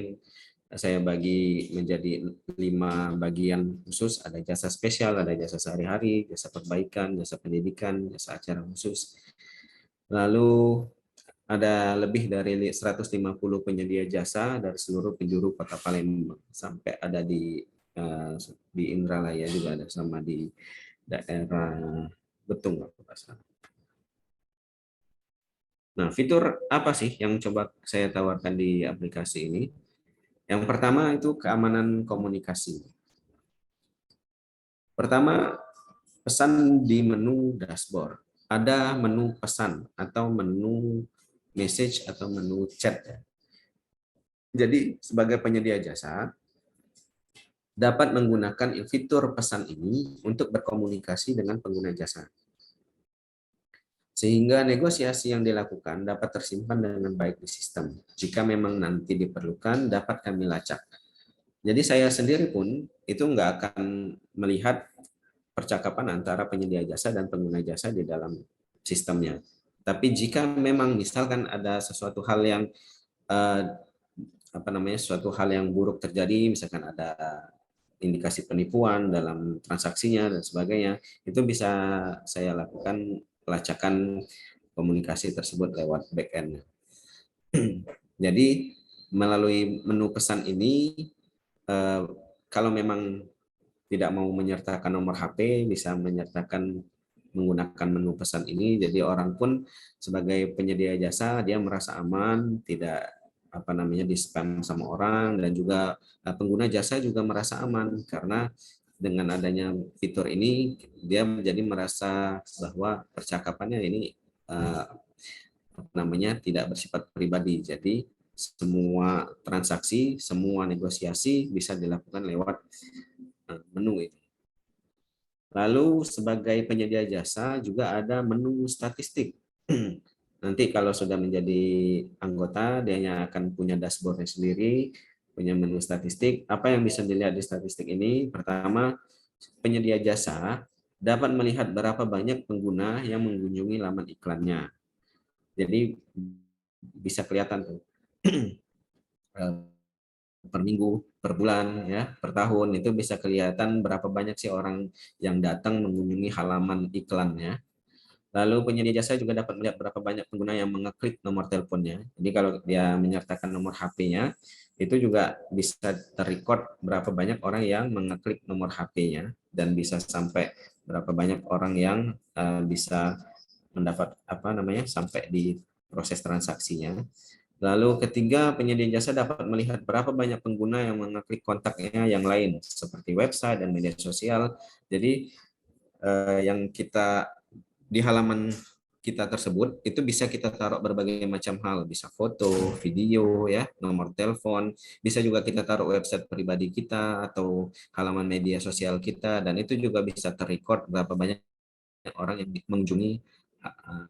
saya bagi menjadi 5 bagian khusus, ada jasa spesial, ada jasa sehari-hari, jasa perbaikan, jasa pendidikan, jasa acara khusus. Lalu ada lebih dari 150 penyedia jasa dari seluruh penjuru Kota Palembang, sampai ada di Indralaya juga ada, sama di daerah Betung. Nah, fitur apa sih yang coba saya tawarkan di aplikasi ini? Yang pertama itu keamanan komunikasi. Pertama, pesan di menu dashboard. Ada menu pesan atau menu message atau menu chat. Jadi sebagai penyedia jasa dapat menggunakan fitur pesan ini untuk berkomunikasi dengan pengguna jasa. Sehingga negosiasi yang dilakukan dapat tersimpan dengan baik di sistem. Jika memang nanti diperlukan, dapat kami lacak. Jadi saya sendiri pun itu nggak akan melihat percakapan antara penyedia jasa dan pengguna jasa di dalam sistemnya. Tapi jika memang misalkan ada sesuatu hal yang suatu hal yang buruk terjadi, misalkan ada indikasi penipuan dalam transaksinya dan sebagainya, itu bisa saya lakukan pelacakan komunikasi tersebut lewat back-end. Jadi melalui menu pesan ini, kalau memang tidak mau menyertakan nomor HP, bisa menyertakan menggunakan menu pesan ini. Jadi orang pun sebagai penyedia jasa dia merasa aman, tidak di spam sama orang, dan juga pengguna jasa juga merasa aman karena dengan adanya fitur ini dia menjadi merasa bahwa percakapannya ini tidak bersifat pribadi. Jadi semua transaksi, semua negosiasi bisa dilakukan lewat menu itu. Lalu sebagai penyedia jasa juga ada menu statistik. Nanti kalau sudah menjadi anggota, dia akan punya dashboardnya sendiri, punya menu statistik. Apa yang bisa dilihat di statistik ini? Pertama, penyedia jasa dapat melihat berapa banyak pengguna yang mengunjungi laman iklannya. Jadi bisa kelihatan tuh per minggu, per bulan, ya, per tahun, itu bisa kelihatan berapa banyak sih orang yang datang mengunjungi halaman iklannya. Lalu penyedia jasa juga dapat melihat berapa banyak pengguna yang mengeklik nomor teleponnya. Jadi kalau dia menyertakan nomor HP-nya, itu juga bisa terrecord berapa banyak orang yang mengeklik nomor HP-nya, dan bisa sampai berapa banyak orang yang bisa mendapat sampai di proses transaksinya. Lalu ketiga, penyedia jasa dapat melihat berapa banyak pengguna yang mengeklik kontaknya yang lain, seperti website dan media sosial. Jadi yang kita di halaman kita tersebut itu bisa kita taruh berbagai macam hal, bisa foto, video, ya, nomor telepon, bisa juga kita taruh website pribadi kita atau halaman media sosial kita, dan itu juga bisa terrecord berapa banyak orang yang mengunjungi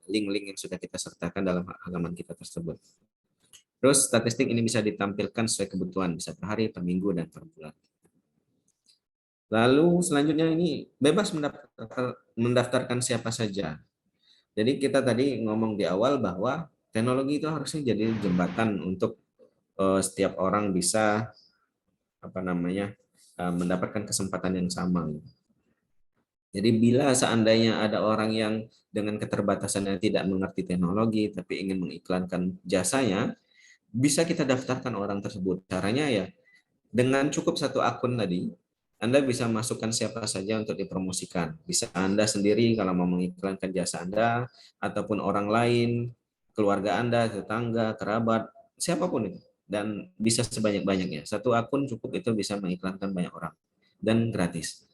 link-link yang sudah kita sertakan dalam halaman kita tersebut. Terus statistik ini bisa ditampilkan sesuai kebutuhan, bisa per hari, per minggu, dan per bulan. Lalu selanjutnya ini bebas mendaftarkan siapa saja. Jadi kita tadi ngomong di awal bahwa teknologi itu harusnya jadi jembatan untuk setiap orang bisa mendapatkan kesempatan yang sama. Jadi bila seandainya ada orang yang dengan keterbatasannya tidak mengerti teknologi tapi ingin mengiklankan jasanya, bisa kita daftarkan orang tersebut. Caranya ya dengan cukup satu akun tadi, Anda bisa masukkan siapa saja untuk dipromosikan. Bisa Anda sendiri kalau mau mengiklankan jasa Anda, ataupun orang lain, keluarga Anda, tetangga, kerabat, siapapun itu. Dan bisa sebanyak-banyaknya. Satu akun cukup itu bisa mengiklankan banyak orang. Dan gratis.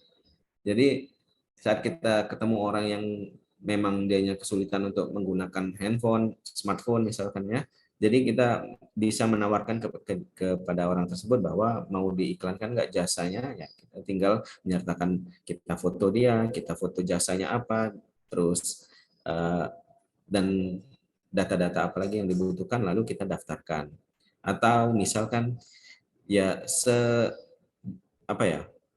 Jadi saat kita ketemu orang yang memang dianya kesulitan untuk menggunakan handphone, smartphone misalkan ya, jadi kita bisa menawarkan kepada orang tersebut bahwa mau diiklankan nggak jasanya, ya kita tinggal menyertakan kita foto dia, kita foto jasanya apa, terus dan data-data apa lagi yang dibutuhkan lalu kita daftarkan. Atau misalkan ya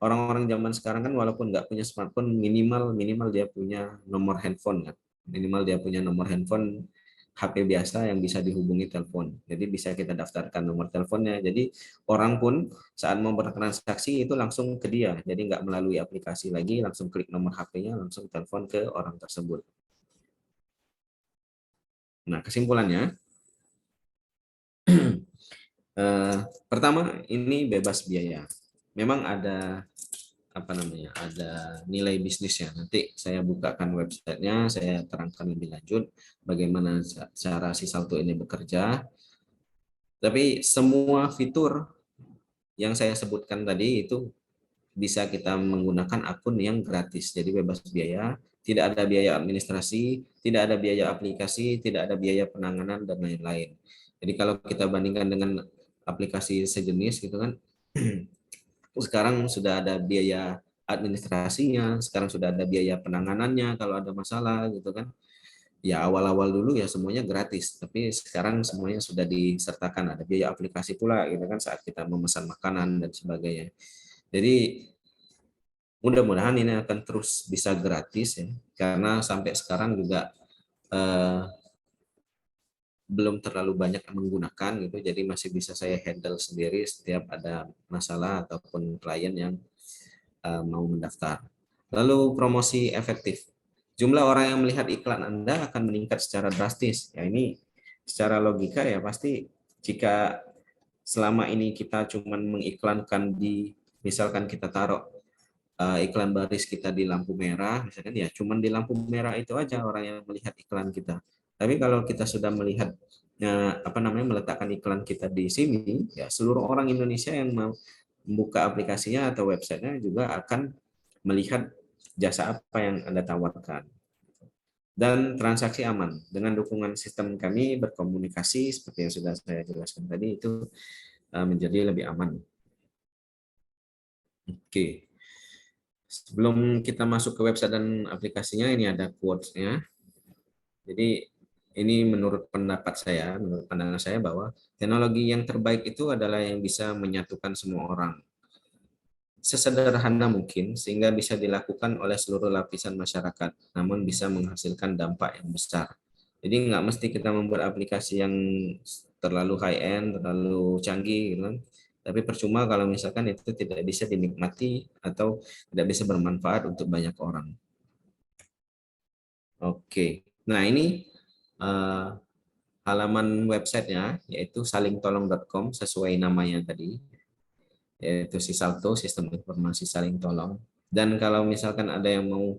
orang-orang zaman sekarang kan walaupun nggak punya smartphone, minimal dia punya nomor handphone kan, minimal dia punya nomor handphone HP biasa yang bisa dihubungi telepon. Jadi bisa kita daftarkan nomor teleponnya. Jadi orang pun saat mau bertransaksi itu langsung ke dia. Jadi nggak melalui aplikasi lagi, langsung klik nomor HP-nya, langsung telepon ke orang tersebut. Nah, kesimpulannya, pertama ini bebas biaya. Memang ada ada nilai bisnisnya. Nanti saya bukakan websitenya, saya terangkan lebih lanjut bagaimana cara si Salto ini bekerja. Tapi semua fitur yang saya sebutkan tadi itu bisa kita menggunakan akun yang gratis, jadi bebas biaya, tidak ada biaya administrasi, tidak ada biaya aplikasi, tidak ada biaya penanganan dan lain-lain. Jadi kalau kita bandingkan dengan aplikasi sejenis gitu kan, sekarang sudah ada biaya administrasinya, sekarang sudah ada biaya penanganannya kalau ada masalah gitu kan. Ya awal-awal dulu ya semuanya gratis, tapi sekarang semuanya sudah disertakan, ada biaya aplikasi pula gitu kan saat kita memesan makanan dan sebagainya. Jadi mudah-mudahan ini akan terus bisa gratis ya, karena sampai sekarang juga belum terlalu banyak yang menggunakan gitu, jadi masih bisa saya handle sendiri setiap ada masalah ataupun klien yang mau mendaftar. Lalu promosi efektif. Jumlah orang yang melihat iklan Anda akan meningkat secara drastis. Ya ini secara logika ya pasti jika selama ini kita cuma mengiklankan di, misalkan kita taruh iklan baris kita di lampu merah, misalkan ya cuman di lampu merah itu aja orang yang melihat iklan kita. Tapi kalau kita sudah melihat meletakkan iklan kita di sini, ya seluruh orang Indonesia yang mau membuka aplikasinya atau websitenya juga akan melihat jasa apa yang Anda tawarkan. Dan transaksi aman dengan dukungan sistem kami berkomunikasi seperti yang sudah saya jelaskan tadi itu menjadi lebih aman. Oke. Sebelum kita masuk ke website dan aplikasinya, ini ada quotes-nya. Jadi ini menurut pendapat saya, menurut pandangan saya bahwa teknologi yang terbaik itu adalah yang bisa menyatukan semua orang. Sesederhana mungkin sehingga bisa dilakukan oleh seluruh lapisan masyarakat, namun bisa menghasilkan dampak yang besar. Jadi nggak mesti kita membuat aplikasi yang terlalu high-end, terlalu canggih, gitu kan. Tapi percuma kalau misalkan itu tidak bisa dinikmati atau tidak bisa bermanfaat untuk banyak orang. Oke, nah ini halaman websitenya yaitu salingtolong.com sesuai namanya tadi, yaitu si Salto, sistem informasi saling tolong. Dan kalau misalkan ada yang mau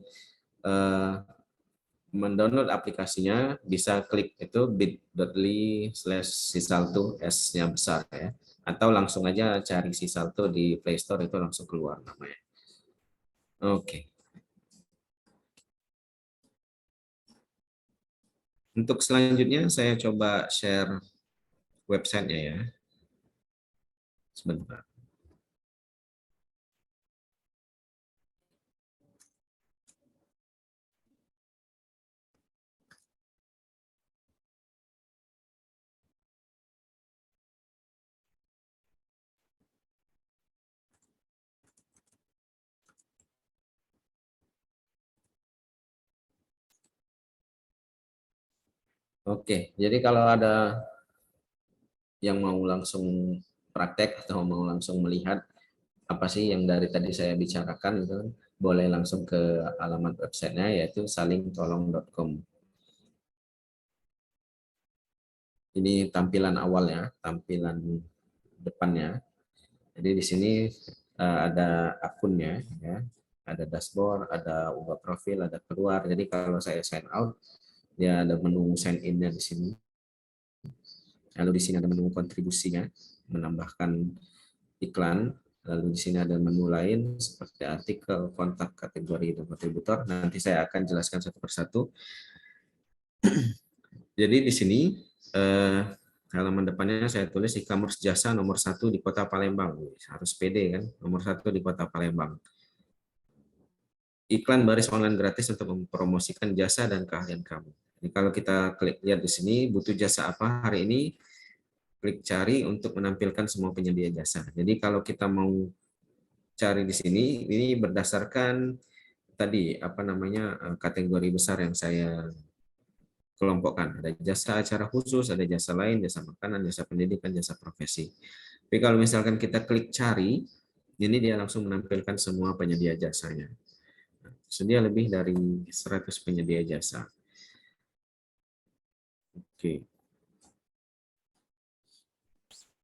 mendownload aplikasinya, bisa klik itu bit.ly/sisalto, S-nya besar ya. Atau langsung aja cari si Salto di Play Store, itu langsung keluar namanya. Oke. Untuk selanjutnya saya coba share websitenya ya. Sebentar. Oke, jadi kalau ada yang mau langsung praktek atau mau langsung melihat apa sih yang dari tadi saya bicarakan itu, boleh langsung ke alamat websitenya yaitu salingtolong.com. Ini tampilan awalnya, tampilan depannya. Jadi di sini ada akunnya, ya, ada dashboard, ada ubah profil, ada keluar. Jadi kalau saya sign out, dia ada menu sign in-nya di sini. Lalu di sini ada menu kontribusinya, menambahkan iklan. Lalu di sini ada menu lain seperti artikel, kontak, kategori, dan kontributor. Nanti saya akan jelaskan satu persatu. Jadi di sini halaman depannya saya tulis e-commerce jasa nomor 1 di Kota Palembang. Harus pede kan, nomor 1 di Kota Palembang. iklan baris online gratis untuk mempromosikan jasa dan keahlian kamu. Jadi kalau kita klik lihat di sini, butuh jasa apa hari ini, klik cari untuk menampilkan semua penyedia jasa. Jadi kalau kita mau cari di sini, ini berdasarkan tadi kategori besar yang saya kelompokkan. Ada jasa acara khusus, ada jasa lain, jasa makanan, jasa pendidikan, jasa profesi. Tapi kalau misalkan kita klik cari, ini dia langsung menampilkan semua penyedia jasanya. Sedia lebih dari 100 penyedia jasa. Oke.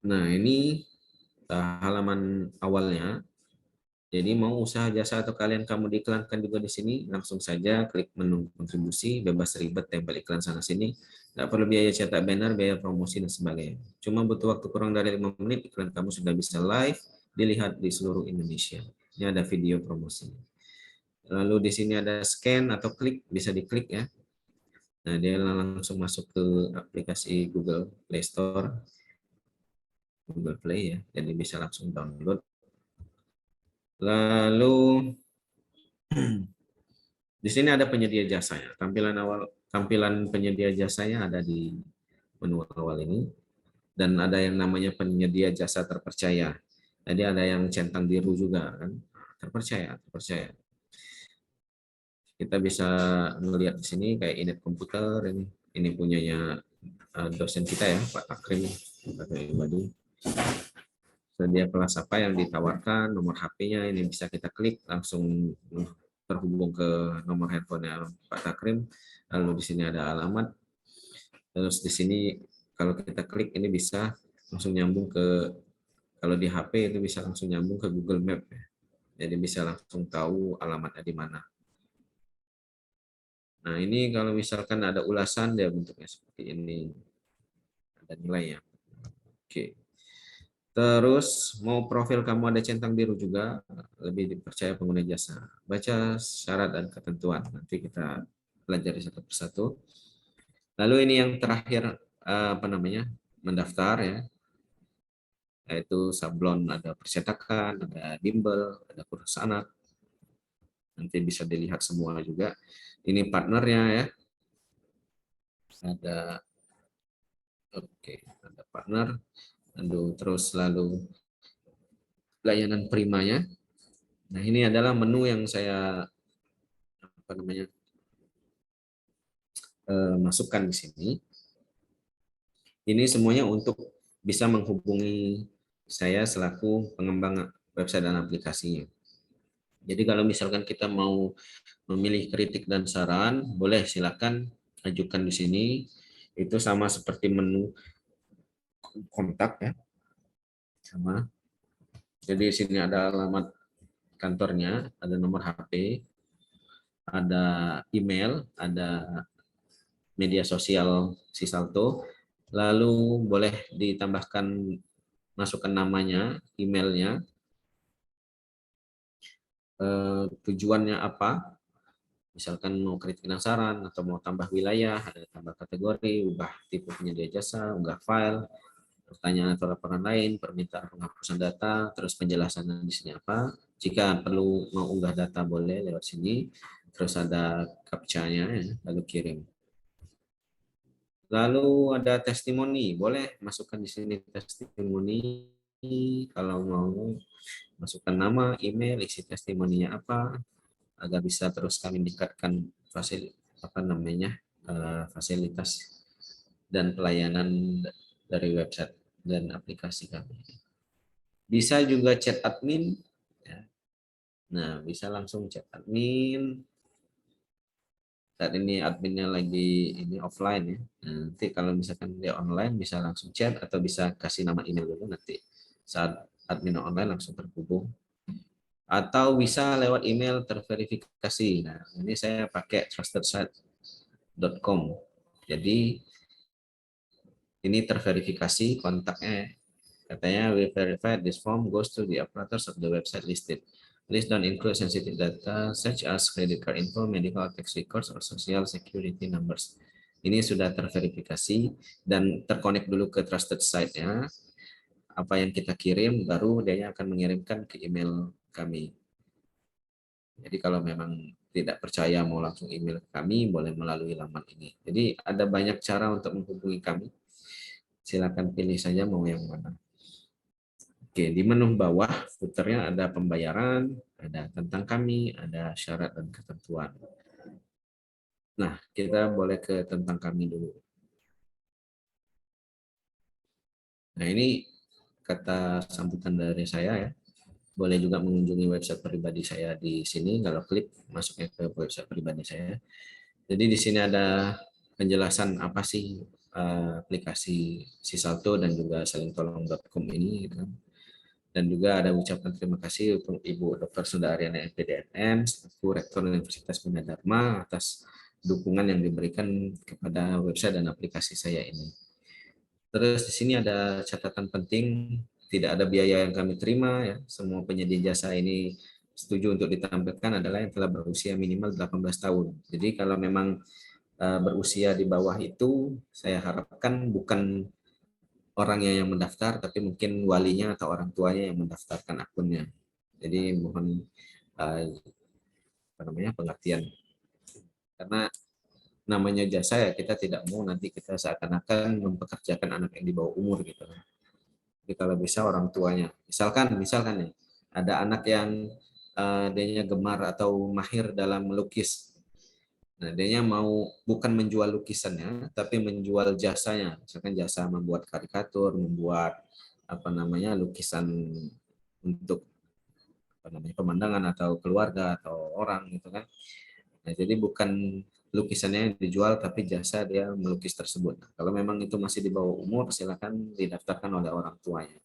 Nah, ini halaman awalnya. Jadi mau usaha jasa atau kalian kamu diiklankan juga di sini, langsung saja klik menu kontribusi, bebas ribet tempel iklan sana sini. Nggak perlu biaya cetak banner, biaya promosi dan sebagainya. Cuma butuh waktu kurang dari 5 menit, iklan kamu sudah bisa live, dilihat di seluruh Indonesia. Ini ada video promosinya. Lalu di sini ada scan atau klik, bisa diklik ya. Nah, dia langsung masuk ke aplikasi Google Play Store, Google Play ya, jadi bisa langsung download. Lalu di sini ada penyedia jasanya. Tampilan penyedia jasanya ada di menu awal ini, dan ada yang namanya penyedia jasa terpercaya. Jadi ada yang centang biru juga kan, terpercaya. Kita bisa melihat di sini kayak Inet Komputer, ini punyanya dosen kita ya, Pak Takrim, Pak Pribadi. Sedia kelas apa yang ditawarkan, nomor HP-nya ini bisa kita klik langsung terhubung ke nomor handphonenya Pak Takrim. Lalu di sini ada alamat. Terus di sini kalau kita klik ini bisa langsung nyambung ke, kalau di HP itu bisa langsung nyambung ke Google Map ya. Jadi bisa langsung tahu alamatnya di mana. Nah, ini kalau misalkan ada ulasan, dia bentuknya seperti ini. Ada nilai ya. Oke. Terus, mau profil kamu ada centang biru juga, lebih dipercaya pengguna jasa. Baca syarat dan ketentuan. Nanti kita pelajari satu persatu. Lalu ini yang terakhir, mendaftar ya. Yaitu sablon, ada percetakan, ada bimbel, ada kursus anak. Nanti bisa dilihat semua juga. Ini partnernya ya. Ada partner, lalu layanan primanya. Nah, ini adalah menu yang saya masukkan di sini. Ini semuanya untuk bisa menghubungi saya selaku pengembang website dan aplikasinya. Jadi kalau misalkan kita mau memilih kritik dan saran, boleh silakan ajukan di sini. Itu sama seperti menu kontak ya. Sama. Jadi di sini ada alamat kantornya, ada nomor HP, ada email, ada media sosial Sisalto, lalu boleh ditambahkan, masukkan namanya, emailnya, tujuannya apa, misalkan mau kritik dan saran, atau mau tambah wilayah, ada tambah kategori, ubah tipe penyedia jasa, unggah file, pertanyaan atau laporan lain, permintaan penghapusan data, terus penjelasannya di sini apa. Jika perlu mau unggah data boleh lewat sini, terus ada captcha-nya, ya, lalu kirim. Lalu ada testimoni, boleh masukkan di sini testimoni. Kalau mau masukkan nama, email, isi testimoninya apa, agar bisa terus kami meningkatkan fasilitas dan pelayanan dari website dan aplikasi kami. Bisa juga chat admin. Ya. Nah, bisa langsung chat admin. Saat ini adminnya lagi offline ya. Nanti kalau misalkan dia online bisa langsung chat atau bisa kasih nama email dulu, nanti saat admin online langsung terhubung. Atau bisa lewat email terverifikasi. Nah, ini saya pakai trustedsite.com. Jadi ini terverifikasi kontaknya. Katanya we verified this form goes to the operators of the website listed. Please don't include sensitive data such as credit card info, medical tax records, or social security numbers. Ini sudah terverifikasi dan terkonek dulu ke trusted site-nya. Apa yang kita kirim, baru dia akan mengirimkan ke email kami. Jadi kalau memang tidak percaya mau langsung email ke kami, boleh melalui laman ini. Jadi ada banyak cara untuk menghubungi kami. Silakan pilih saja mau yang mana. Oke, di menu bawah footernya ada pembayaran, ada tentang kami, ada syarat dan ketentuan. Nah, kita boleh ke tentang kami dulu. Nah, ini kata sambutan dari saya ya. Boleh juga mengunjungi website pribadi saya di sini, kalau klik masuknya ke website pribadi saya. Jadi di sini ada penjelasan apa sih aplikasi Sisalto dan juga salingtolong.com ini, gitu kan. Dan juga ada ucapan terima kasih untuk Ibu Dr. Sunda Aryana MPDNM, selaku Rektor Universitas Bina Dharma atas dukungan yang diberikan kepada website dan aplikasi saya ini. Terus di sini ada catatan penting, tidak ada biaya yang kami terima ya. Semua penyedia jasa ini setuju untuk ditampilkan adalah yang telah berusia minimal 18 tahun. Jadi kalau memang berusia di bawah itu, saya harapkan bukan orangnya yang mendaftar, tapi mungkin walinya atau orang tuanya yang mendaftarkan akunnya. Jadi mohon pengertian. Karena namanya jasa ya, kita tidak mau nanti kita seakan-akan mempekerjakan anak yang di bawah umur gitu. Jadi kalau bisa orang tuanya, misalkan ya, ada anak yang dia gemar atau mahir dalam melukis. Nah, dia mau bukan menjual lukisannya, tapi menjual jasanya. Misalkan jasa membuat karikatur, membuat lukisan untuk pemandangan atau keluarga atau orang gitu kan. Nah, jadi bukan lukisannya yang dijual, tapi jasa dia melukis tersebut. Nah, kalau memang itu masih di bawah umur, silakan didaftarkan oleh orang tuanya.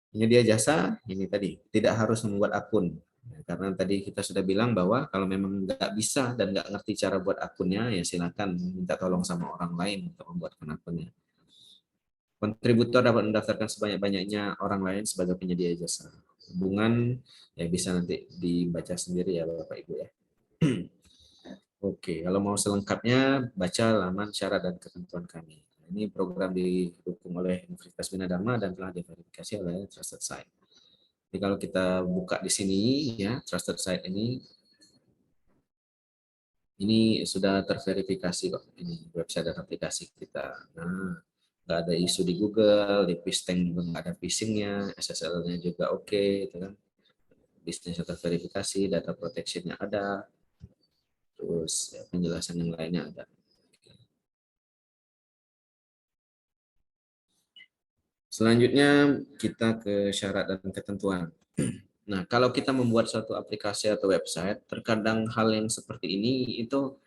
Penyedia jasa ini tadi tidak harus membuat akun. Karena tadi kita sudah bilang bahwa kalau memang nggak bisa dan nggak ngerti cara buat akunnya, ya silakan minta tolong sama orang lain untuk membuatkan akunnya. Kontributor dapat mendaftarkan sebanyak-banyaknya orang lain sebagai penyedia jasa. Hubungan ya bisa nanti dibaca sendiri ya Bapak Ibu ya. Oke, kalau mau selengkapnya baca laman syarat dan ketentuan kami. Ini program didukung oleh Universitas Bina Dharma dan telah diverifikasi oleh Trusted Site. Jadi kalau kita buka di sini ya, Trusted Site ini sudah terverifikasi kok, ini website dan aplikasi kita. Nah, nggak ada isu di Google, di Phishing juga nggak ada phishing-nya, SSL-nya juga oke, gitu kan. Bisnisnya terverifikasi, data protection-nya ada, terus ya, penjelasan yang lainnya ada. Selanjutnya kita ke syarat dan ketentuan. Nah, kalau kita membuat suatu aplikasi atau website, terkadang hal yang seperti ini itu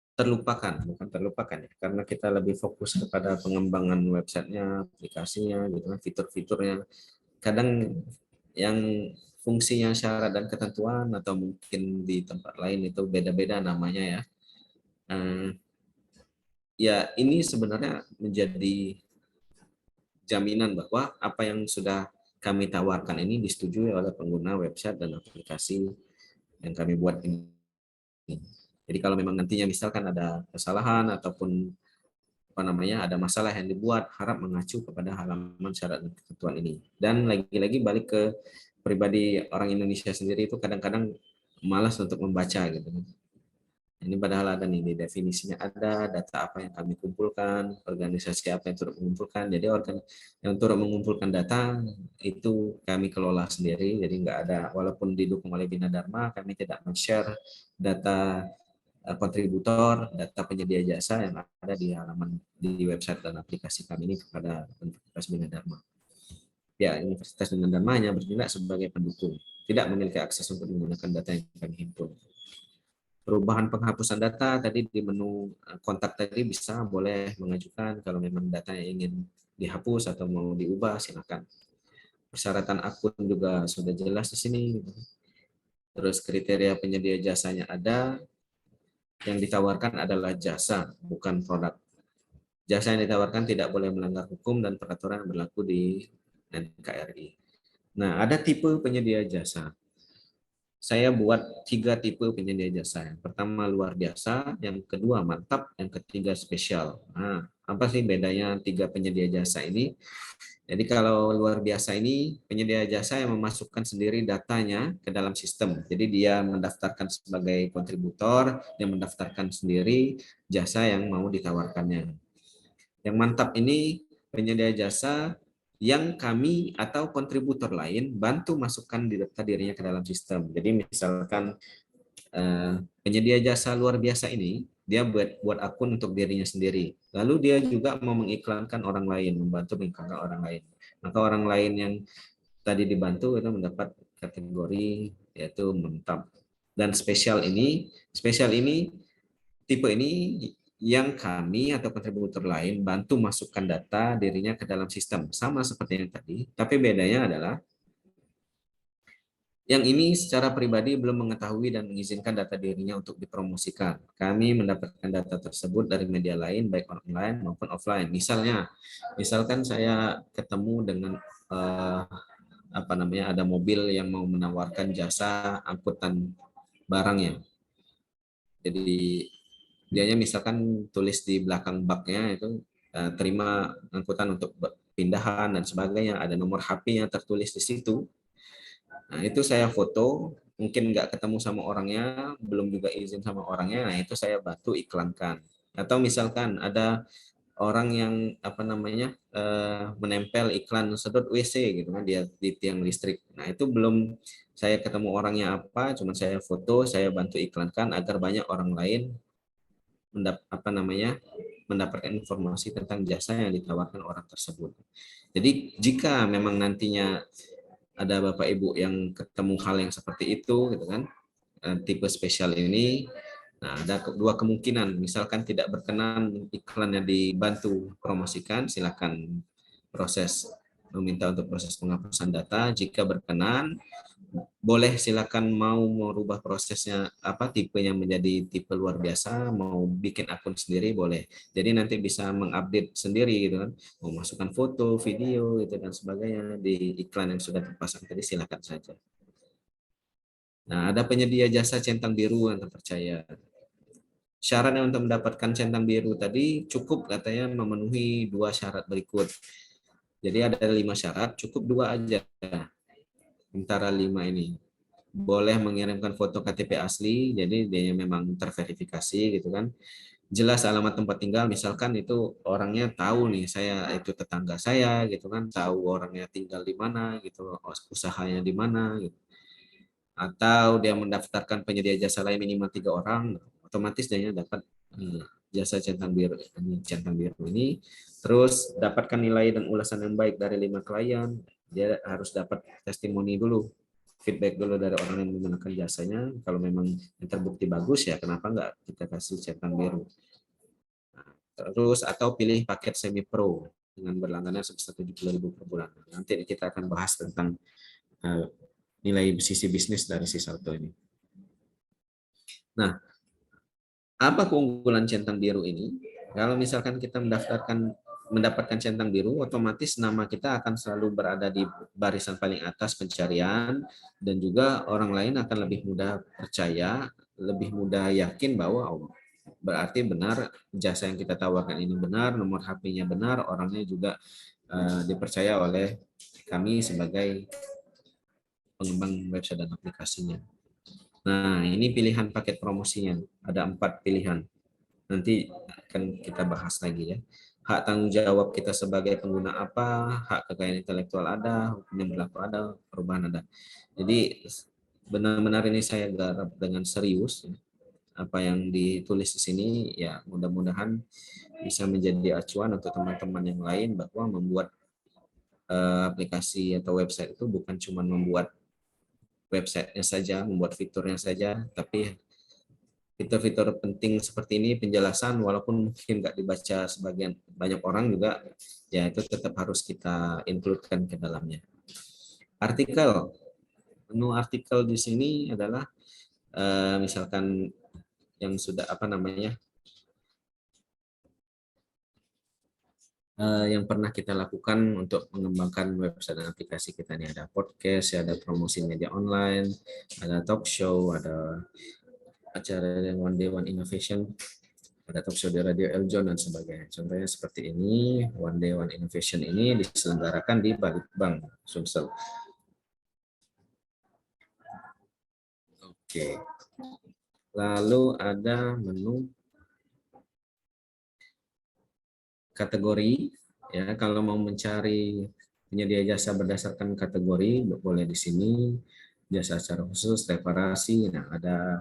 bukan terlupakan ya, karena kita lebih fokus kepada pengembangan websitenya, aplikasinya, gitu kan, fitur-fiturnya. Kadang yang fungsinya syarat dan ketentuan atau mungkin di tempat lain itu beda-beda namanya ya. Ya ini sebenarnya menjadi jaminan bahwa apa yang sudah kami tawarkan ini disetujui oleh pengguna website dan aplikasi yang kami buat ini. Jadi kalau memang nantinya misalkan ada kesalahan ataupun ada masalah yang dibuat, harap mengacu kepada halaman syarat dan ketentuan ini. Dan lagi-lagi balik ke pribadi orang Indonesia sendiri itu kadang-kadang malas untuk membaca gitu. Ini padahal ada nih, di definisinya ada, data apa yang kami kumpulkan, organisasi apa yang turut mengumpulkan. Jadi yang turut mengumpulkan data itu kami kelola sendiri, jadi nggak ada, walaupun didukung oleh Bina Dharma, kami tidak men-share data kontributor, data penyedia jasa yang ada di halaman di website dan aplikasi kami ini kepada Universitas Bina Dharma. Ya, Universitas Bina Dharma hanya bertindak sebagai pendukung, tidak memiliki akses untuk menggunakan data yang kami himpun. Perubahan penghapusan data tadi di menu kontak tadi bisa boleh mengajukan kalau memang data yang ingin dihapus atau mau diubah, silakan. Persyaratan akun juga sudah jelas di sini. Terus kriteria penyedia jasanya ada. Yang ditawarkan adalah jasa, bukan produk. Jasa yang ditawarkan tidak boleh melanggar hukum dan peraturan yang berlaku di NKRI. Nah, ada tipe penyedia jasa. Saya buat 3 tipe penyedia jasa. Yang pertama luar biasa, yang kedua mantap, yang ketiga spesial. Nah, apa sih bedanya 3 penyedia jasa ini? Jadi kalau luar biasa ini penyedia jasa yang memasukkan sendiri datanya ke dalam sistem. Jadi dia mendaftarkan sebagai kontributor, dia mendaftarkan sendiri jasa yang mau ditawarkannya. Yang mantap ini penyedia jasa yang kami atau kontributor lain bantu masukkan data dirinya ke dalam sistem. Jadi misalkan penyedia jasa luar biasa ini dia buat akun untuk dirinya sendiri. Lalu dia juga mau mengiklankan orang lain, membantu mengiklankan orang lain. Maka orang lain yang tadi dibantu itu mendapat kategori yaitu mantap. Dan spesial ini tipe ini yang kami atau kontributor lain bantu masukkan data dirinya ke dalam sistem. Sama seperti yang tadi, tapi bedanya adalah yang ini secara pribadi belum mengetahui dan mengizinkan data dirinya untuk dipromosikan. Kami mendapatkan data tersebut dari media lain, baik online maupun offline. Misalkan saya ketemu dengan ada mobil yang mau menawarkan jasa angkutan barangnya. Jadi dianya misalkan tulis di belakang baknya itu terima angkutan untuk pindahan dan sebagainya. Ada nomor HP-nya tertulis di situ. Nah, itu saya foto, mungkin nggak ketemu sama orangnya, belum juga izin sama orangnya, nah itu saya bantu iklankan. Atau misalkan ada orang yang menempel iklan sedot WC gitu kan di tiang listrik. Nah, itu belum saya ketemu orangnya apa, cuma saya foto, saya bantu iklankan agar banyak orang lain mendapatkan informasi tentang jasa yang ditawarkan orang tersebut. Jadi jika memang nantinya ada Bapak Ibu yang ketemu hal yang seperti itu gitu kan, tipe spesial ini, nah ada dua kemungkinan. Misalkan tidak berkenan iklannya dibantu promosikan, silakan meminta untuk proses penghapusan data. Jika berkenan, boleh silakan mau merubah prosesnya tipenya menjadi tipe luar biasa, mau bikin akun sendiri boleh. Jadi nanti bisa mengupdate sendiri gitu kan, mau masukkan foto, video itu dan sebagainya di iklan yang sudah terpasang tadi, silakan saja. Nah, ada penyedia jasa centang biru yang terpercaya. Syaratnya untuk mendapatkan centang biru tadi cukup katanya memenuhi 2 syarat berikut. Jadi ada 5 syarat, cukup 2 aja. Antara 5 ini boleh mengirimkan foto KTP asli, jadi dia memang terverifikasi gitu kan, jelas alamat tempat tinggal, misalkan itu orangnya tahu nih saya itu tetangga saya gitu kan, tahu orangnya tinggal di mana gitu, usahanya di mana gitu. Atau dia mendaftarkan penyedia jasa lain minimal 3 orang, otomatis dia dapat jasa centang biru ini. Terus dapatkan nilai dan ulasan yang baik dari 5 klien, dia harus dapat testimoni dulu, feedback dulu dari orang yang menggunakan jasanya. Kalau memang terbukti bagus ya kenapa enggak kita kasih centang biru. Nah, terus atau pilih paket semi pro dengan berlangganan sebesar 70.000 per bulan. Nanti kita akan bahas tentang nilai sisi bisnis dari si Salto ini. Nah, apa keunggulan centang biru ini? Kalau misalkan kita mendapatkan centang biru, otomatis nama kita akan selalu berada di barisan paling atas pencarian, dan juga orang lain akan lebih mudah percaya, lebih mudah yakin bahwa berarti benar jasa yang kita tawarkan ini benar, nomor HP-nya benar, orangnya juga dipercaya oleh kami sebagai pengembang website dan aplikasinya. Nah, ini pilihan paket promosinya. Ada 4 pilihan. Nanti akan kita bahas lagi ya. Hak tanggung jawab kita sebagai pengguna apa, hak kekayaan intelektual ada, hukum yang berlaku ada, perubahan ada. Jadi benar-benar ini saya garap dengan serius. Apa yang ditulis di sini ya mudah-mudahan bisa menjadi acuan untuk teman-teman yang lain bahwa membuat aplikasi atau website itu bukan cuma membuat websitenya saja, membuat fiturnya saja, tapi fitur-fitur penting seperti ini, penjelasan walaupun mungkin nggak dibaca sebagian banyak orang juga, ya itu tetap harus kita include-kan ke dalamnya. Artikel, menu artikel di sini adalah misalkan yang sudah yang pernah kita lakukan untuk mengembangkan website dan aplikasi kita nih, ada podcast, ada promosi media online, ada talk show, ada acara yang One Day One Innovation. ada talk show di Radio Eljon dan sebagainya. Contohnya seperti ini, One Day One Innovation ini diselenggarakan di Balitbank Sumsel. Oke. Lalu ada menu kategori, ya kalau mau mencari penyedia jasa berdasarkan kategori boleh di sini, jasa secara khusus, reparasi. Nah, ada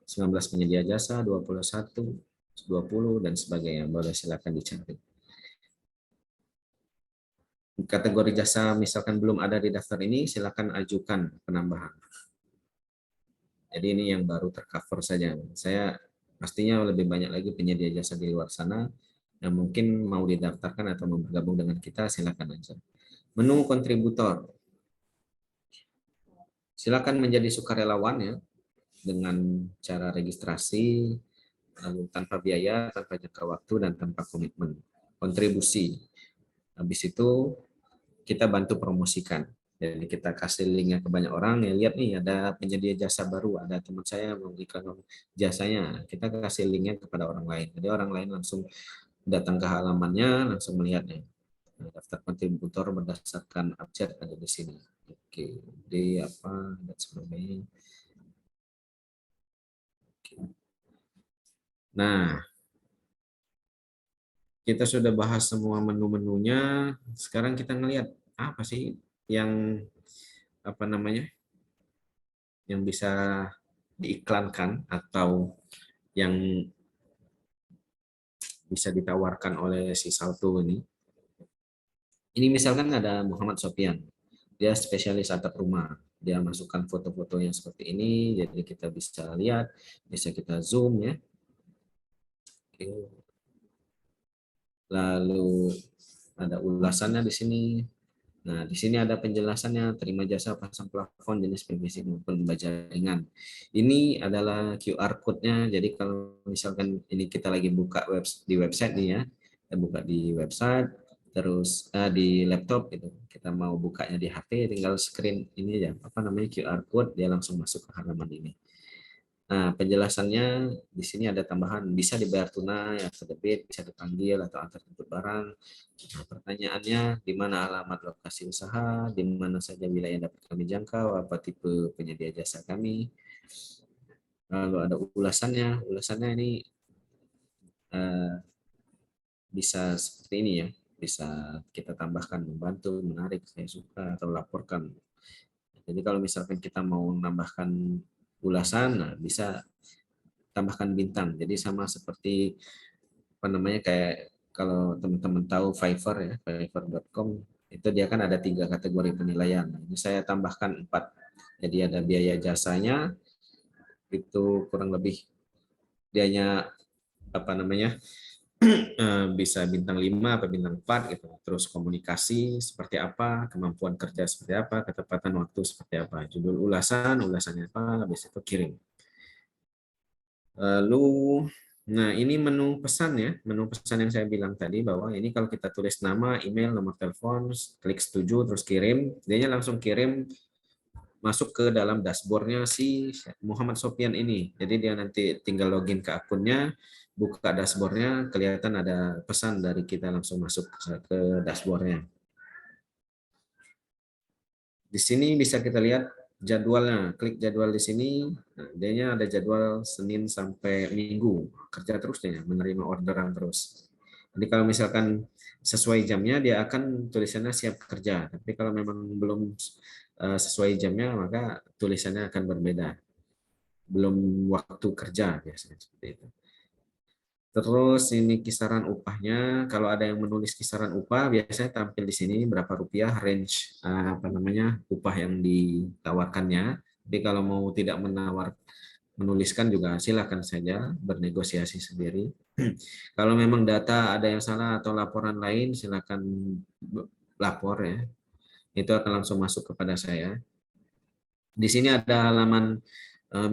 19 penyedia jasa, 21, 20 dan sebagainya. Boleh silakan dicari. Kategori jasa misalkan belum ada di daftar ini, silakan ajukan penambahan. Jadi ini yang baru tercover saja. Saya pastinya lebih banyak lagi penyedia jasa di luar sana yang mungkin mau didaftarkan atau mau bergabung dengan kita, silakan aja. Menu kontributor. Silakan menjadi sukarelawan ya dengan cara registrasi, lalu tanpa biaya, tanpa jangka waktu, dan tanpa komitmen. Kontribusi. Habis itu kita bantu promosikan. Jadi kita kasih linknya ke banyak orang, ya lihat nih ada penyedia jasa baru, ada teman saya mau iklan jasanya, kita kasih linknya kepada orang lain. Jadi orang lain langsung datang ke halamannya, langsung melihatnya. Daftar kontributor berdasarkan abjad ada di sini. Oke, di apa dan sebagainya. Oke. Nah, kita sudah bahas semua menu-menunya. Sekarang kita ngelihat apa sih yang apa namanya yang bisa diiklankan atau yang bisa ditawarkan oleh si Salto ini. Ini misalkan ada Muhammad Sofian, dia spesialis atap rumah. Dia masukkan foto-fotonya seperti ini, jadi kita bisa lihat, bisa kita zoom ya. Oke. Lalu ada ulasannya di sini. Nah, di sini ada penjelasannya, terima jasa pasang plafon jenis PVC maupun baja ringan. Ini adalah QR code-nya, jadi kalau misalkan ini kita lagi buka di website nih ya, kita buka di website, terus di laptop gitu, kita mau bukanya di HP, tinggal screen ini ya, apa namanya QR code, dia langsung masuk ke halaman ini. Nah, penjelasannya di sini ada tambahan, bisa dibayar tunai atau debit, bisa dipanggil atau antar jemput barang. Nah, pertanyaannya, di mana alamat lokasi usaha, di mana saja wilayah dapat kami jangkau, apa tipe penyedia jasa kami. Lalu ada ulasannya, ini bisa seperti ini ya, bisa kita tambahkan, membantu, menarik, saya suka, atau laporkan. Jadi kalau misalkan kita mau menambahkan ulasan, nah bisa tambahkan bintang. Jadi sama seperti apa namanya kayak kalau teman-teman tahu Fiverr ya, fiverr.com itu dia kan ada 3 kategori penilaian. Ini saya tambahkan 4. Jadi ada biaya jasanya itu kurang lebih dianya apa namanya bisa bintang 5 atau bintang 4 gitu. Terus komunikasi seperti apa, kemampuan kerja seperti apa, ketepatan waktu seperti apa, judul ulasannya apa, habis itu kirim. Lalu, nah ini menu pesan ya, menu pesan yang saya bilang tadi bahwa ini kalau kita tulis nama, email, nomor telepon, klik setuju, terus kirim, dia langsung kirim masuk ke dalam dashboardnya si Muhammad Sofian ini. Jadi dia nanti tinggal login ke akunnya, buka dashboardnya, kelihatan ada pesan dari kita langsung masuk ke dashboardnya. Di sini bisa kita lihat jadwalnya, klik jadwal di sini, nah, dia ada jadwal Senin sampai Minggu, kerja terus dia, menerima orderan terus. Jadi kalau misalkan sesuai jamnya, dia akan tulisannya siap kerja. Tapi kalau memang belum sesuai jamnya, maka tulisannya akan berbeda. Belum waktu kerja biasanya seperti itu. Terus ini kisaran upahnya, kalau ada yang menulis kisaran upah biasanya tampil di sini berapa rupiah range apa namanya upah yang ditawarkannya. Tapi kalau mau tidak menuliskan juga silakan saja bernegosiasi sendiri. Kalau memang data ada yang salah atau laporan lain silakan lapor ya. Itu akan langsung masuk kepada saya. Di sini ada halaman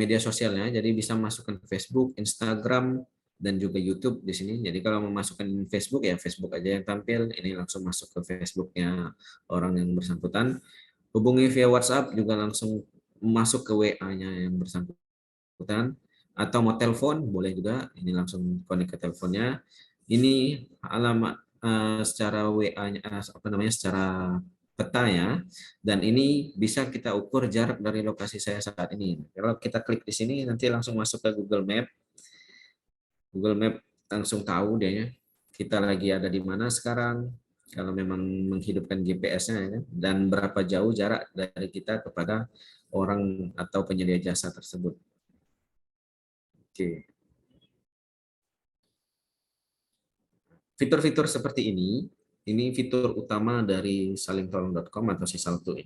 media sosialnya, jadi bisa masukkan Facebook, Instagram, dan juga YouTube di sini. Jadi kalau memasukkan Facebook ya Facebook aja yang tampil, ini langsung masuk ke Facebooknya orang yang bersangkutan. Hubungi via WhatsApp juga langsung masuk ke WA-nya yang bersangkutan. Atau mau telepon boleh juga, ini langsung connect ke teleponnya. Ini alamat secara WA-nya, apa namanya, secara petanya, dan ini bisa kita ukur jarak dari lokasi saya saat ini. Kalau kita klik di sini nanti langsung masuk ke Google Map. Google Map langsung tahu dia ya, kita lagi ada di mana sekarang, kalau memang menghidupkan GPS-nya ya, dan berapa jauh jarak dari kita kepada orang atau penyedia jasa tersebut. Oke. Fitur-fitur seperti ini fitur utama dari salingtolong.com atau Sisaltu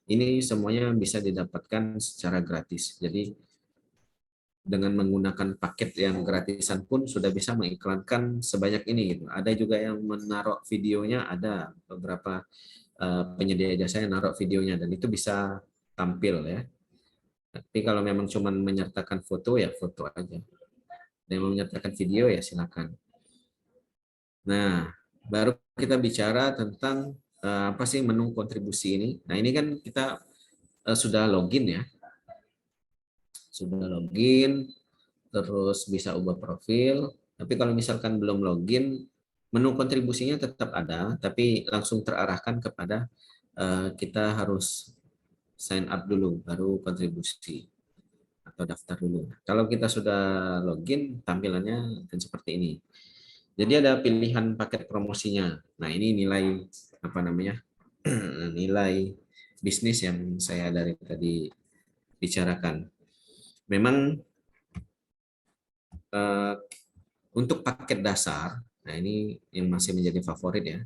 ini semuanya bisa didapatkan secara gratis. Jadi dengan menggunakan paket yang gratisan pun sudah bisa mengiklankan sebanyak ini. Gitu. Ada juga yang menaruh videonya, ada beberapa penyedia jasa yang naruh videonya, dan itu bisa tampil ya. Tapi kalau memang cuma menyertakan foto ya foto aja. Dan menyertakan video ya silakan. Nah, baru kita bicara tentang apa sih menu kontribusi ini. Nah, ini kan kita sudah login ya. Sudah login, terus bisa ubah profil. Tapi kalau misalkan belum login, menu kontribusinya tetap ada, tapi langsung terarahkan kepada kita harus sign up dulu, baru kontribusi atau daftar dulu. Kalau kita sudah login, tampilannya akan seperti ini. Jadi ada pilihan paket promosinya. Nah, ini nilai apa namanya? Nilai bisnis yang saya dari tadi bicarakan. Memang untuk paket dasar, nah ini yang masih menjadi favorit ya.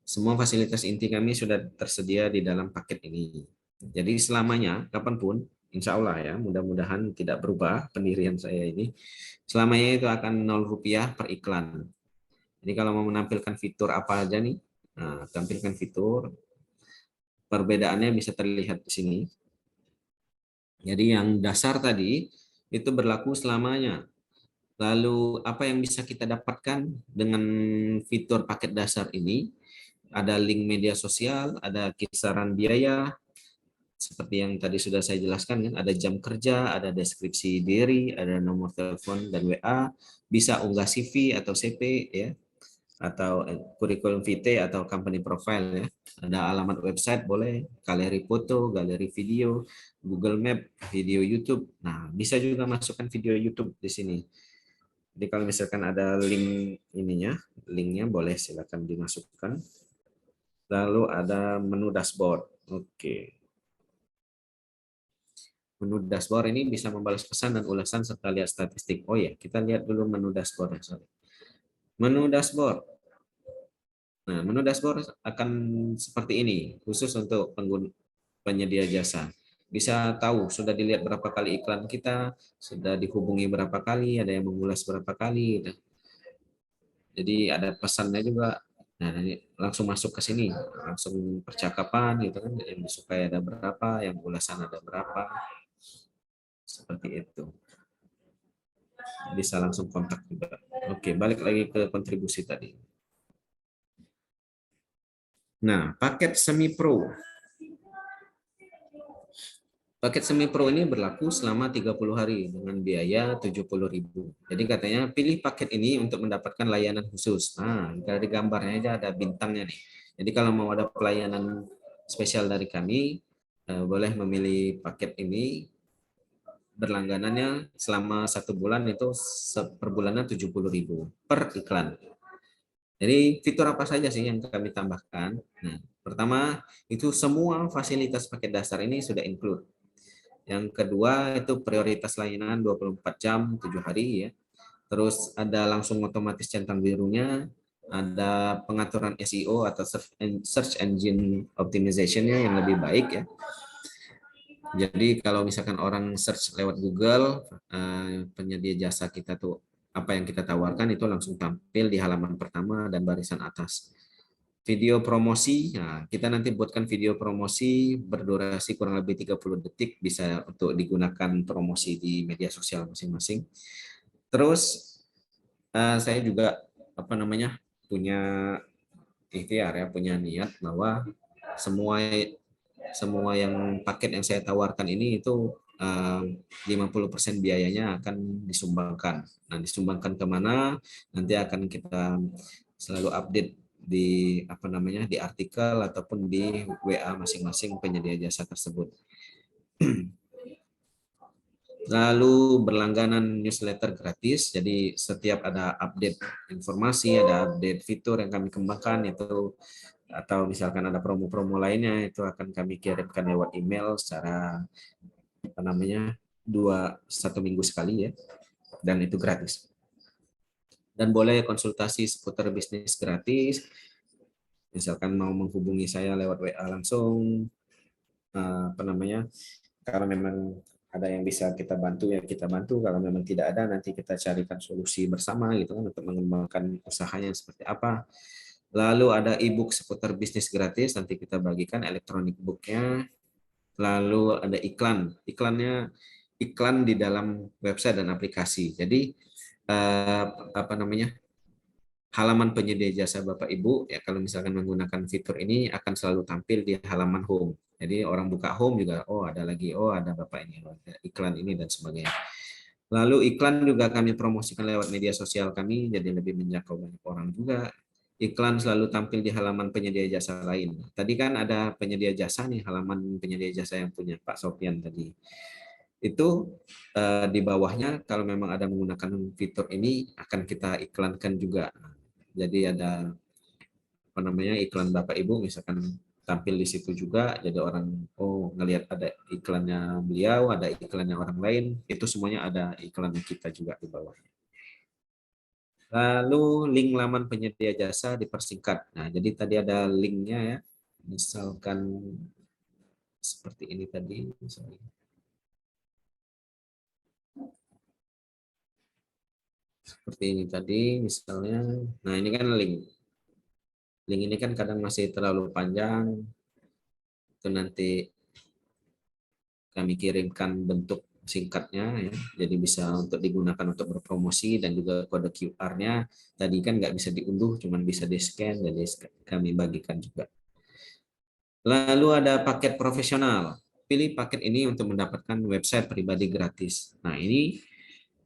Semua fasilitas inti kami sudah tersedia di dalam paket ini. Jadi selamanya, kapanpun, insya Allah ya, mudah-mudahan tidak berubah pendirian saya ini. Selamanya itu akan Rp0 per iklan. Jadi kalau mau menampilkan fitur apa aja nih, nah, tampilkan fitur, perbedaannya bisa terlihat di sini. Jadi yang dasar tadi itu berlaku selamanya. Lalu apa yang bisa kita dapatkan dengan fitur paket dasar ini? Ada link media sosial, ada kisaran biaya, seperti yang tadi sudah saya jelaskan kan, ada jam kerja, ada deskripsi diri, ada nomor telepon dan WA, bisa unggah CV atau CP ya, atau kurikulum vitae atau company profile ya. Ada alamat website boleh, galeri foto, galeri video, Google Map, video YouTube. Nah, bisa juga masukkan video YouTube di sini. Jadi kalau misalkan ada link ininya, linknya boleh silakan dimasukkan. Lalu ada menu dashboard. Oke. Menu dashboard ini bisa membalas pesan dan ulasan serta lihat statistik. Oh ya, kita lihat dulu menu dashboard. Menu dashboard. Nah, menu dashboard akan seperti ini, khusus untuk penyedia jasa. Bisa tahu sudah dilihat berapa kali iklan kita, sudah dihubungi berapa kali, ada yang mengulas berapa kali. Jadi ada pesannya juga. Nah, langsung masuk ke sini, langsung percakapan gitu kan, yang disukai ada berapa, yang ulasan ada berapa. Seperti itu. Bisa langsung kontak juga. Oke, balik lagi ke kontribusi tadi. Nah, paket semi pro. Paket semi pro ini berlaku selama 30 hari dengan biaya 70.000. Jadi katanya pilih paket ini untuk mendapatkan layanan khusus. Nah, dari gambarnya aja ada bintangnya nih. Jadi kalau mau ada pelayanan spesial dari kami, boleh memilih paket ini. Berlangganannya selama 1 bulan itu per bulannya 70.000 per iklan. Jadi fitur apa saja sih yang kami tambahkan? Nah, pertama itu semua fasilitas paket dasar ini sudah include. Yang kedua itu prioritas layanan 24 jam 7 hari ya. Terus ada langsung otomatis centang birunya, ada pengaturan SEO atau search engine optimization-nya yang lebih baik ya. Jadi kalau misalkan orang search lewat Google, penyedia jasa kita tuh apa yang kita tawarkan itu langsung tampil di halaman pertama dan barisan atas. Video promosi, nah kita nanti buatkan video promosi berdurasi kurang lebih 30 detik, bisa untuk digunakan promosi di media sosial masing-masing. Terus saya juga apa namanya punya ikhtiar ya, punya niat bahwa semua yang paket yang saya tawarkan ini itu 50% biayanya akan disumbangkan. Nah, disumbangkan kemana? Nanti akan kita selalu update di di artikel ataupun di WA masing-masing penyedia jasa tersebut. Lalu berlangganan newsletter gratis, jadi setiap ada update informasi, ada update fitur yang kami kembangkan itu, atau misalkan ada promo-promo lainnya, itu akan kami kirimkan lewat email secara satu minggu sekali ya, dan itu gratis. Dan boleh konsultasi seputar bisnis gratis, misalkan mau menghubungi saya lewat WA langsung, kalau memang ada yang bisa kita bantu ya kita bantu, kalau memang tidak ada nanti kita carikan solusi bersama gitu kan untuk mengembangkan usahanya seperti apa. Lalu ada e-book seputar bisnis gratis, nanti kita bagikan elektronik booknya. Lalu ada iklan di dalam website dan aplikasi. Jadi halaman penyedia jasa Bapak Ibu ya, kalau misalkan menggunakan fitur ini akan selalu tampil di halaman home. Jadi orang buka home juga, oh ada Bapak ini, ada iklan ini dan sebagainya. Lalu iklan juga kami promosikan lewat media sosial kami, jadi lebih menjangkau banyak orang juga. Iklan selalu tampil di halaman penyedia jasa lain. Tadi kan ada penyedia jasa nih, halaman penyedia jasa yang punya Pak Sofian tadi. Itu di bawahnya kalau memang ada menggunakan fitur ini akan kita iklankan juga. Jadi ada iklan Bapak Ibu misalkan tampil di situ juga, jadi orang ngelihat ada iklannya beliau, ada iklannya orang lain, itu semuanya ada iklannya kita juga di bawah. Lalu link laman penyedia jasa dipersingkat. Nah, jadi tadi ada linknya ya, misalkan seperti ini tadi, misalnya. Seperti ini tadi misalnya. Nah, ini kan link. Link ini kan kadang masih terlalu panjang. Itu nanti kami kirimkan bentuk singkatnya ya. Jadi bisa untuk digunakan untuk berpromosi, dan juga kode QR-nya tadi kan nggak bisa diunduh, cuman bisa di-scan, jadi kami bagikan juga. Lalu ada paket profesional. Pilih paket ini untuk mendapatkan website pribadi gratis. Nah, ini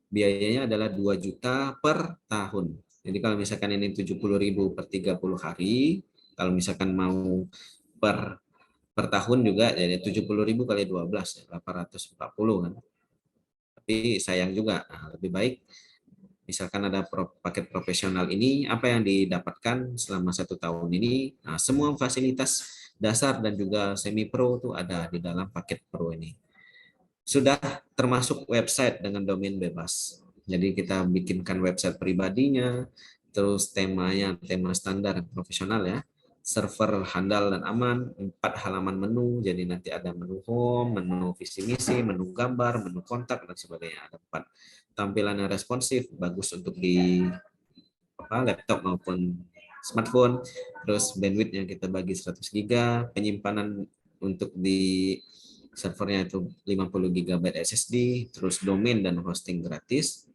biayanya adalah 2 juta per tahun. Jadi kalau misalkan ini 70.000 per 30 hari, kalau misalkan mau per tahun juga jadi 70.000 kali 12 ya, 840 kan. Tapi sayang juga, lebih baik misalkan ada paket profesional ini, apa yang didapatkan selama 1 tahun ini, semua fasilitas dasar dan juga semi pro itu ada di dalam paket pro ini. Sudah termasuk website dengan domain bebas. Jadi kita bikinkan website pribadinya, terus temanya tema standar profesional ya, server handal dan aman, 4 halaman menu, jadi nanti ada menu home, menu visi misi, menu gambar, menu kontak dan sebagainya, ada 4. Tampilannya responsif, bagus untuk di laptop maupun smartphone, terus bandwidth yang kita bagi 100 GB, penyimpanan untuk di servernya itu 50 GB SSD, terus domain dan hosting gratis,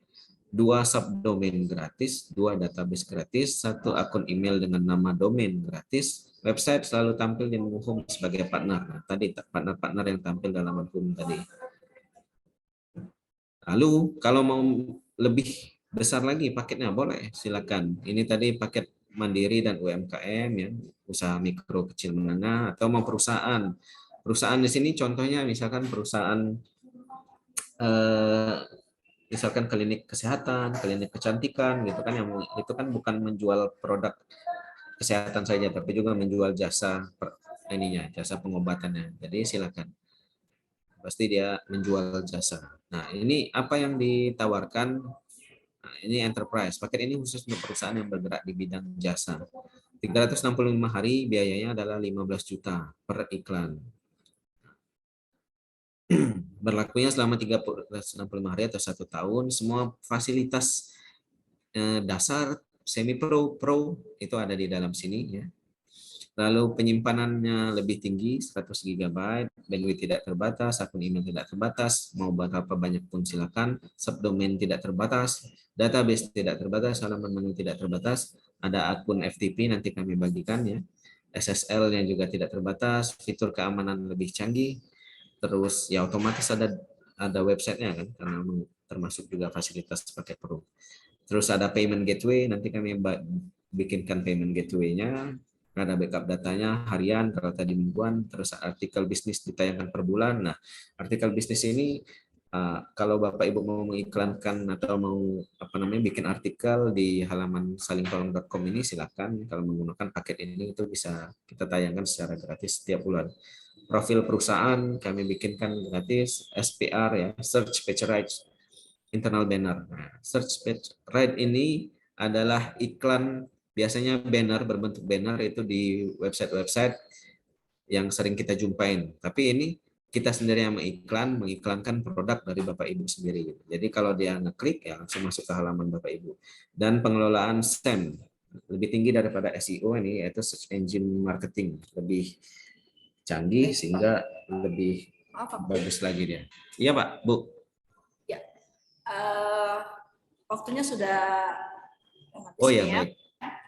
2 subdomain gratis, 2 database gratis, 1 akun email dengan nama domain gratis, website selalu tampil di menu home sebagai partner. Nah, tadi partner-partner yang tampil dalam home tadi. Lalu kalau mau lebih besar lagi paketnya boleh, silakan. Ini tadi paket mandiri dan UMKM ya, usaha mikro kecil menengah, atau mau perusahaan. Perusahaan di sini contohnya misalkan perusahaan misalkan klinik kesehatan, klinik kecantikan gitu kan, yang itu kan bukan menjual produk kesehatan saja tapi juga menjual jasa jasa pengobatannya. Jadi silakan. Pasti dia menjual jasa. Nah, ini apa yang ditawarkan? Nah, ini enterprise. Paket ini khusus untuk perusahaan yang bergerak di bidang jasa. 365 hari biayanya adalah 15 juta per iklan. Berlakunya selama 365 hari atau 1 tahun. Semua fasilitas dasar, semi pro, pro itu ada di dalam sini ya. Lalu penyimpanannya lebih tinggi, 100 GB, bandwidth tidak terbatas, akun email tidak terbatas, mau berapa banyak pun silakan, subdomain tidak terbatas, database tidak terbatas, halaman menu tidak terbatas, ada akun FTP nanti kami bagikan ya, SSL yang juga tidak terbatas, fitur keamanan lebih canggih, terus ya otomatis ada ada websitenya kan, karena termasuk juga fasilitas paket pro. Terus ada payment gateway, nanti kami bikinkan payment gateway-nya, ada backup datanya harian, kalau tadi mingguan, terus artikel bisnis ditayangkan per bulan. Nah, artikel bisnis ini kalau Bapak Ibu mau mengiklankan atau mau bikin artikel di halaman salingtolong.com ini, silakan. Kalau menggunakan paket ini itu bisa kita tayangkan secara gratis setiap bulan. Profil perusahaan kami bikinkan gratis, SPR ya, Search Page Rights, internal banner. Nah, Search Page Right ini adalah iklan, biasanya banner berbentuk banner itu di website-website yang sering kita jumpain. Tapi ini kita sendiri yang mengiklankan produk dari Bapak Ibu sendiri. Jadi kalau dia ngeklik ya langsung masuk ke halaman Bapak Ibu. Dan pengelolaan SEM lebih tinggi daripada SEO ini, yaitu Search Engine Marketing, lebih canggih sehingga lebih bagus lagi dia. Iya Pak, Bu. Ya, waktunya sudah habis. Oh ya, ya. baik.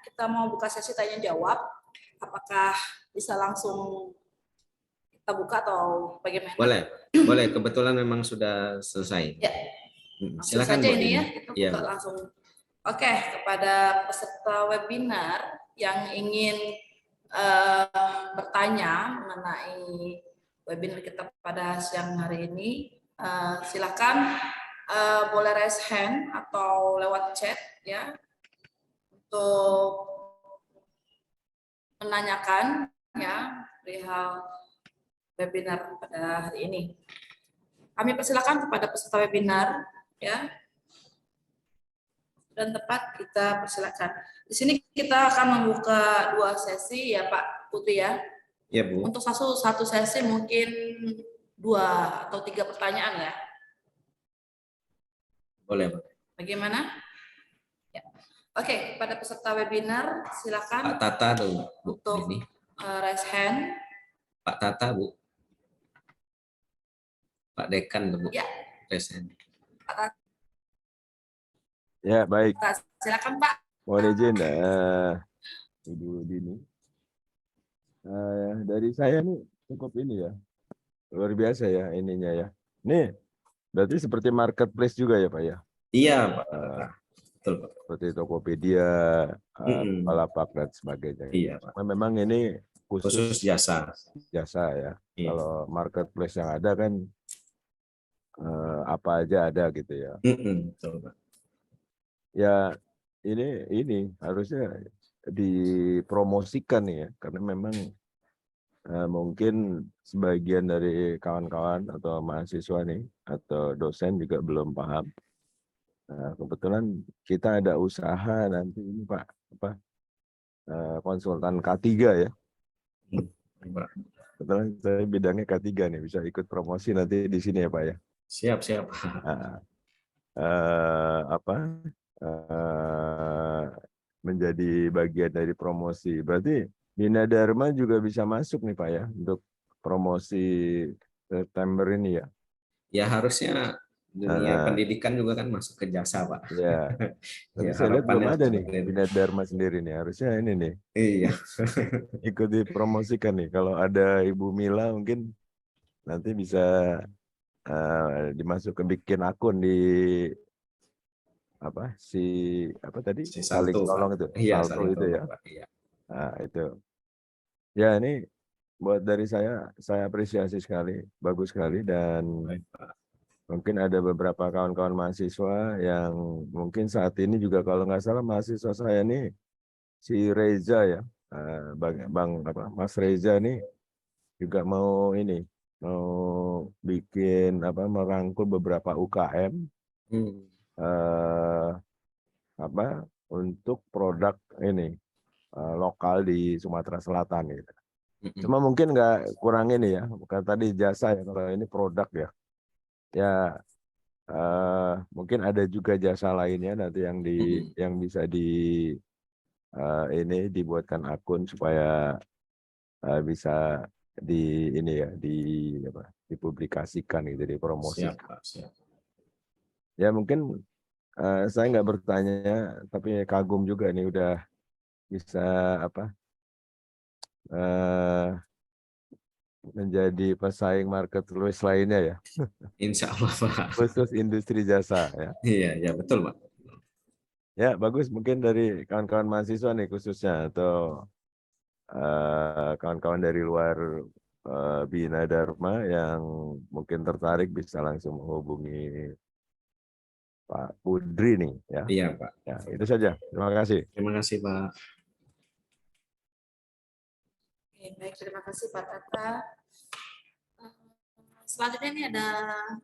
Kita mau buka sesi tanya jawab. Apakah bisa langsung kita buka atau bagaimana? Boleh, boleh. Kebetulan memang sudah selesai. Ya. Silakan saja Bu. ini ya, kita buka Ya, langsung. Oke, kepada peserta webinar yang ingin bertanya mengenai webinar kita pada siang hari ini, silakan boleh raise hand atau lewat chat ya untuk menanyakan ya perihal webinar pada hari ini. Kami persilakan kepada peserta webinar ya. Dan tepat kita persilakan. Di sini kita akan membuka 2 sesi ya Pak Putri ya. ya Bu. Untuk satu sesi mungkin 2 atau 3 pertanyaan ya. Boleh, Pak. Bagaimana? Ya. Oke, kepada peserta webinar silakan Pak Tata tuh, Bu. untuk Ini. raise hand. Pak Tata, Bu. Pak Dekan, Bu. Ya. Raise hand. Pak Tata, Ya, baik. silakan Pak. Mohon izin, Ibu Dini. Dari saya nih cukup ini ya, luar biasa ya ininya ya. Nih, berarti seperti marketplace juga ya Pak ya? Iya, Pak. Betul, Pak. Seperti Tokopedia, Bukalapak dan sebagainya. Iya, Pak. Memang ini Khusus jasa. Jasa ya. Iya. Kalau marketplace yang ada kan apa aja ada gitu ya. Betul, Pak. Ya ini harusnya dipromosikan nih ya, karena memang mungkin sebagian dari kawan-kawan atau mahasiswa nih atau dosen juga belum paham. Kebetulan kita ada usaha nanti ini Pak, konsultan K3 ya. Kebetulan saya bidangnya K3 nih, bisa ikut promosi nanti di sini ya Pak ya. Siap. Menjadi bagian dari promosi. Berarti Bina Dharma juga bisa masuk nih Pak ya untuk promosi September ini ya. Ya harusnya dunia pendidikan juga kan masuk ke jasa Pak. Ya. Tapi Ya, saya lihat belum ada nih itu. Bina Dharma sendiri nih. Harusnya ini nih. Iya. Ikut dipromosikan nih. Kalau ada Ibu Mila mungkin nanti bisa dimasuk ke bikin akun di saling tolong itu iya, salto itu ya. Pak. Iya. Nah, itu ya ini buat dari saya apresiasi sekali, bagus sekali. Dan Baik, Pak. mungkin ada beberapa kawan-kawan mahasiswa yang mungkin saat ini juga kalau nggak salah mahasiswa saya nih si Reza ya, Mas Reza nih juga mau bikin merangkul beberapa UKM untuk produk ini lokal di Sumatera Selatan gitu. Cuma mungkin nggak kurang ini ya, bukan tadi jasa ya, kalau ini produk ya. Ya mungkin ada juga jasa lainnya nanti yang bisa dibuatkan akun supaya bisa dipublikasikan gitu, dipromosikan. Siap. Ya mungkin saya nggak bertanya, tapi kagum juga nih udah bisa menjadi pesaing marketplace lainnya ya, Insya Allah Pak. khusus industri jasa ya. Iya, ya betul Pak. Ya bagus, mungkin dari kawan-kawan mahasiswa nih khususnya atau kawan-kawan dari luar Bina Dharma yang mungkin tertarik bisa langsung menghubungi Pak Kudri nih ya. Iya Pak. Ya, itu saja. Terima kasih. Terima kasih Pak. Oke, baik, terima kasih Pak Tata. Selanjutnya ini ada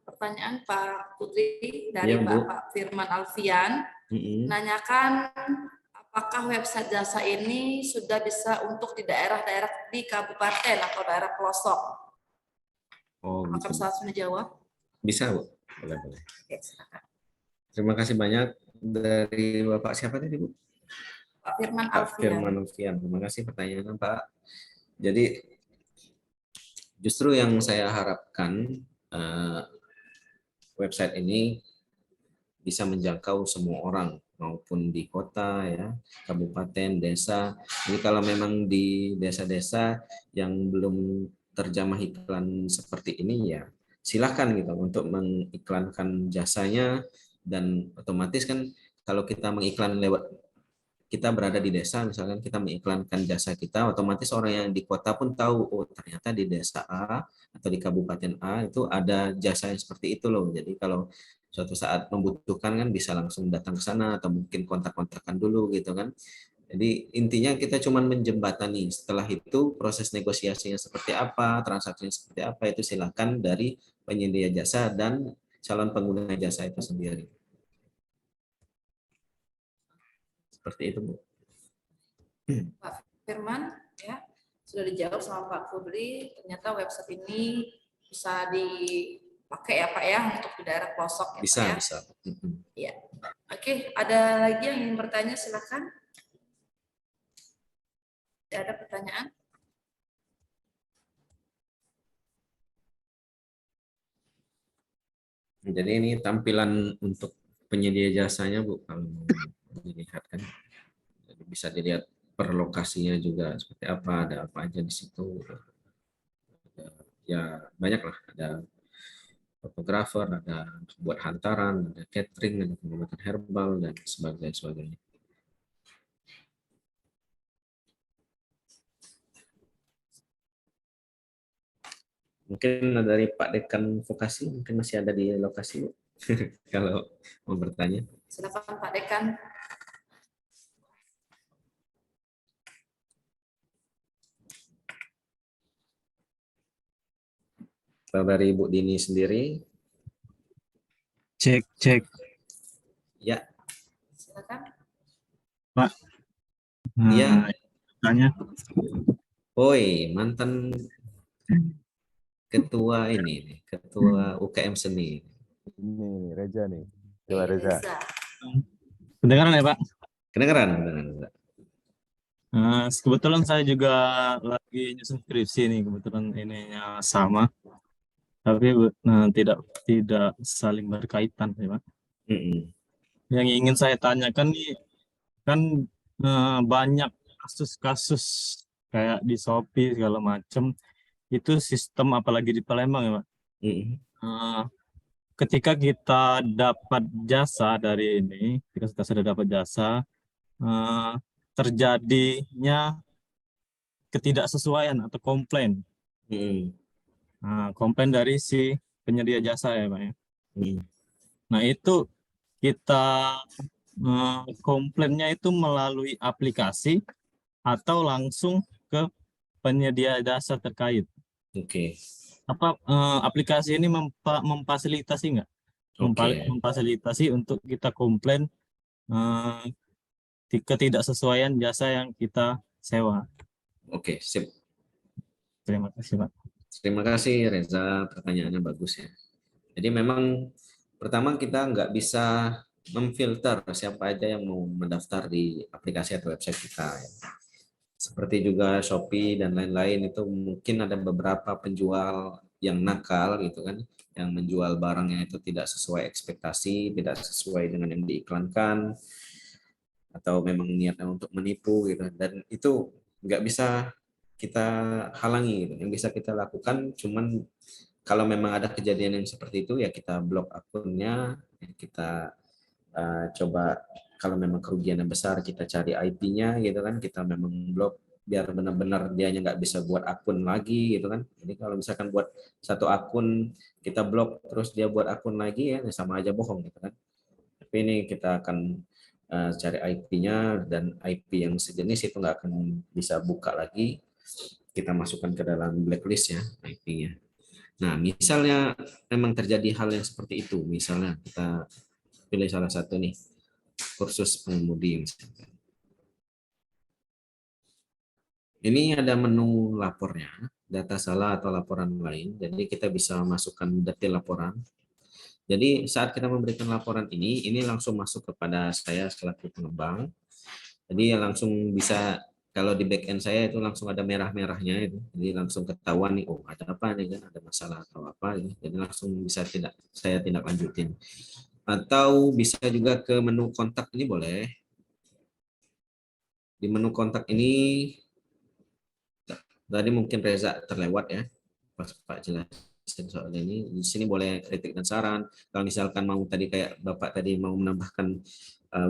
pertanyaan Pak Putri dari Iya, Bu. Bapak Firman Alfian. Menanyakan apakah website jasa ini sudah bisa untuk di daerah-daerah di kabupaten atau daerah pelosok? Oh, Apakah gitu. bisa langsung dijawab? Bisa Bu. Boleh. Oke, silakan. Terima kasih banyak dari Bapak siapa tadi Bu? Pak Firman Pak Alfian. Firman Alfian. Terima kasih pertanyaannya Pak. Jadi justru yang saya harapkan website ini bisa menjangkau semua orang maupun di kota ya, kabupaten, desa. Jadi kalau memang di desa-desa yang belum terjamah iklan seperti ini ya silakan gitu untuk mengiklankan jasanya, dan otomatis kan kalau kita mengiklan lewat, kita berada di desa, misalkan kita mengiklankan jasa kita, otomatis orang yang di kota pun tahu, oh ternyata di desa A atau di kabupaten A itu ada jasa yang seperti itu loh. Jadi kalau suatu saat membutuhkan kan bisa langsung datang ke sana atau mungkin kontak-kontakan dulu gitu kan. Jadi intinya kita cuma menjembatani. Setelah itu proses negosiasinya seperti apa, transaksinya seperti apa, itu silakan dari penyedia jasa dan calon pengguna jasa itu sendiri. Seperti itu Bu. Pak Firman, ya sudah dijawab sama Pak Kudri. Ternyata website ini bisa dipakai ya Pak ya untuk di daerah pelosok ya Bisa, Pak ya. bisa. Ya. Oke, ada lagi yang ingin bertanya, silakan. Tidak ada pertanyaan? Jadi ini tampilan untuk penyedia jasanya Bu, kalau mau dilihat kan. Jadi bisa dilihat per lokasinya juga seperti apa, ada apa aja di situ. Ya banyak lah, ada fotografer, ada buat hantaran, ada catering, ada pengobatan herbal dan sebagainya. Mungkin dari Pak Dekan Vokasi, mungkin masih ada di lokasi Bu. Kalau mau bertanya. Silakan Pak Dekan. Kalau dari Ibu Dini sendiri. Cek. Ya. Silakan. Pak. Iya. Tanya. Oi, mantan ketua ini, ketua UKM Seni. Ini Reza nih. Coba Reza. Kedengaran ya Pak? Kedengaran. Kebetulan saya juga lagi nyusun skripsi nih, kebetulan ininya sama, tapi tidak saling berkaitan ya Pak. Yang ingin saya tanyakan nih, kan banyak kasus-kasus kayak di Shopee segala macam, itu sistem apalagi di Palembang ya Pak. Ketika kita dapat jasa dari ini, ketika kita sudah dapat jasa, terjadinya ketidaksesuaian atau komplain. Komplain dari si penyedia jasa ya Pak ya. Nah itu kita komplainnya itu melalui aplikasi atau langsung ke penyedia jasa terkait. Oke. Apa aplikasi ini memfasilitasi nggak? Memfasilitasi untuk kita komplain ketidaksesuaian jasa yang kita sewa. Oke, sip. Terima kasih Pak. Terima kasih Reza, pertanyaannya bagus ya. Jadi memang pertama kita nggak bisa memfilter siapa aja yang mau mendaftar di aplikasi atau website kita. Ya. Seperti juga Shopee dan lain-lain itu mungkin ada beberapa penjual yang nakal gitu kan, yang menjual barangnya itu tidak sesuai ekspektasi, tidak sesuai dengan yang diiklankan, atau memang niatnya untuk menipu gitu. Dan itu nggak bisa kita halangi gitu. Yang bisa kita lakukan cuman kalau memang ada kejadian yang seperti itu ya kita blok akunnya, kita coba kalau memang kerugiannya besar kita cari IP-nya gitu kan, kita memang blok biar benar-benar dianya nggak bisa buat akun lagi gitu kan. Jadi kalau misalkan buat satu akun kita blok terus dia buat akun lagi ya sama aja bohong gitu kan. Tapi ini kita akan cari IP-nya dan IP yang sejenis itu nggak akan bisa buka lagi. Kita masukkan ke dalam blacklist ya IP-nya. Nah, misalnya memang terjadi hal yang seperti itu, misalnya kita pilih salah satu nih, kursus pengemudi misalkan. Ini ada menu lapornya, data salah atau laporan lain, jadi kita bisa masukkan detail laporan. Jadi saat kita memberikan laporan ini langsung masuk kepada saya selaku pengembang. Jadi langsung bisa, kalau di back end saya itu langsung ada merah-merahnya itu, jadi langsung ketahuan nih, oh ada apa nih kan, ada masalah atau apa, jadi langsung bisa saya tindak lanjutin. Atau bisa juga ke menu kontak ini boleh. Di menu kontak ini tadi mungkin Reza terlewat ya, pas Pak jelasin soal ini. Di sini boleh kritik dan saran. Kalau misalkan mau tadi kayak Bapak tadi mau menambahkan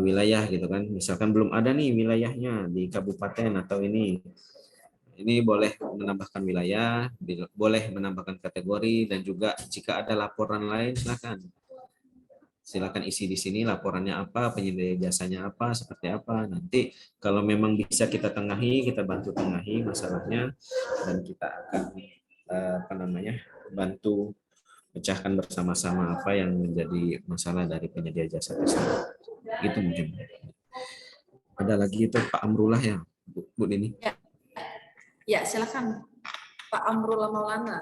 wilayah gitu kan, misalkan belum ada nih wilayahnya di kabupaten atau ini boleh menambahkan wilayah, boleh menambahkan kategori, dan juga jika ada laporan lain silakan isi di sini laporannya apa, penyedia jasanya apa, seperti apa. Nanti kalau memang bisa kita tengahi, kita bantu tengahi masalahnya, dan kita akan bantu pecahkan bersama-sama apa yang menjadi masalah dari penyedia jasa tersebut. Itu mungkin. Ada lagi itu Pak Amrullah ya, Bu Nini. Ya, silakan Pak Amrullah Maulana.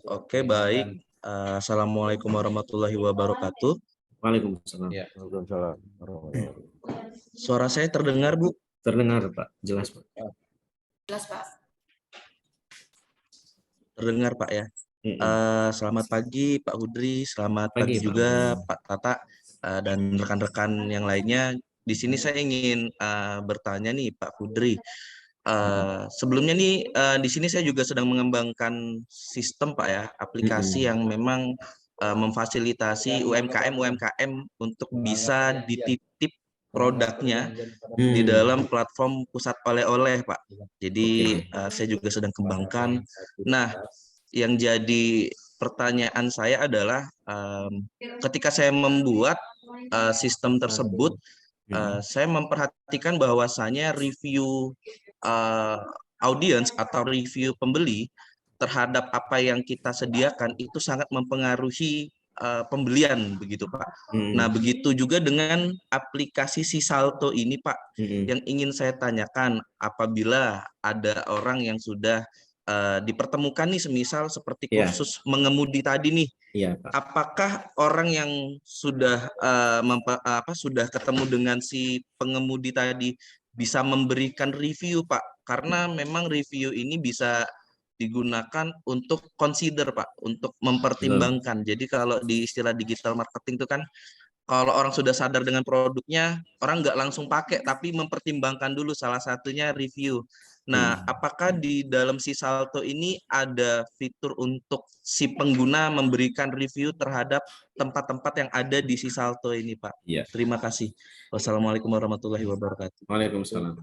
Oke, baik. Assalamualaikum warahmatullahi wabarakatuh. Waalaikumsalam. Ya. Waalaikumsalam. Suara saya terdengar, Bu? Terdengar, Pak. Jelas, Pak. Jelas, Pak. Terdengar, Pak ya. Selamat pagi, Pak Hudri. Selamat pagi Pak. juga, Pak Tata, dan rekan-rekan yang lainnya. Di sini saya ingin bertanya nih, Pak Hudri. Sebelumnya nih di sini saya juga sedang mengembangkan sistem Pak ya, aplikasi yang memang memfasilitasi UMKM untuk bisa dititip produknya di dalam platform pusat oleh-oleh Pak. Jadi saya juga sedang kembangkan. Nah, yang jadi pertanyaan saya adalah ketika saya membuat sistem tersebut, saya memperhatikan bahwasannya review audiens atau review pembeli terhadap apa yang kita sediakan itu sangat mempengaruhi pembelian begitu Pak. Nah begitu juga dengan aplikasi Sisalto ini Pak, yang ingin saya tanyakan, apabila ada orang yang sudah dipertemukan nih semisal seperti kursus mengemudi tadi nih, apakah orang yang sudah sudah ketemu dengan si pengemudi tadi bisa memberikan review Pak, karena memang review ini bisa digunakan untuk consider Pak, untuk mempertimbangkan. Jadi kalau di istilah digital marketing itu kan, kalau orang sudah sadar dengan produknya, orang nggak langsung pakai, tapi mempertimbangkan dulu, salah satunya review. Nah, apakah di dalam Sisalto ini ada fitur untuk si pengguna memberikan review terhadap tempat-tempat yang ada di Sisalto ini, Pak? Iya. Terima kasih. Wassalamualaikum warahmatullahi wabarakatuh. Waalaikumsalam.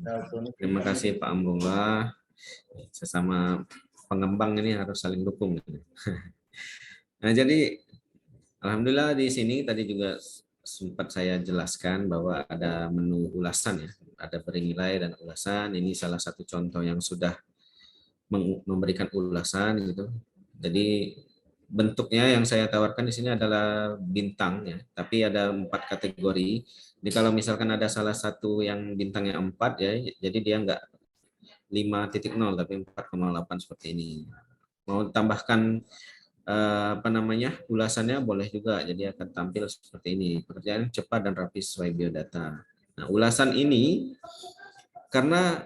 Terima kasih Pak Amrullah. Sesama pengembang ini harus saling dukung. Nah, jadi alhamdulillah di sini tadi juga sempat saya jelaskan bahwa ada menu ulasan ya, ada bernilai dan ulasan. Ini salah satu contoh yang sudah memberikan ulasan gitu. Jadi bentuknya yang saya tawarkan di sini adalah bintang ya, tapi ada 4 kategori. Jadi kalau misalkan ada salah satu yang bintangnya 4 ya, jadi dia enggak 5.0 tapi 4,8 seperti ini. Mau tambahkan ulasannya boleh juga, jadi akan tampil seperti ini, pekerjaan cepat dan rapi sesuai biodata. Nah, ulasan ini karena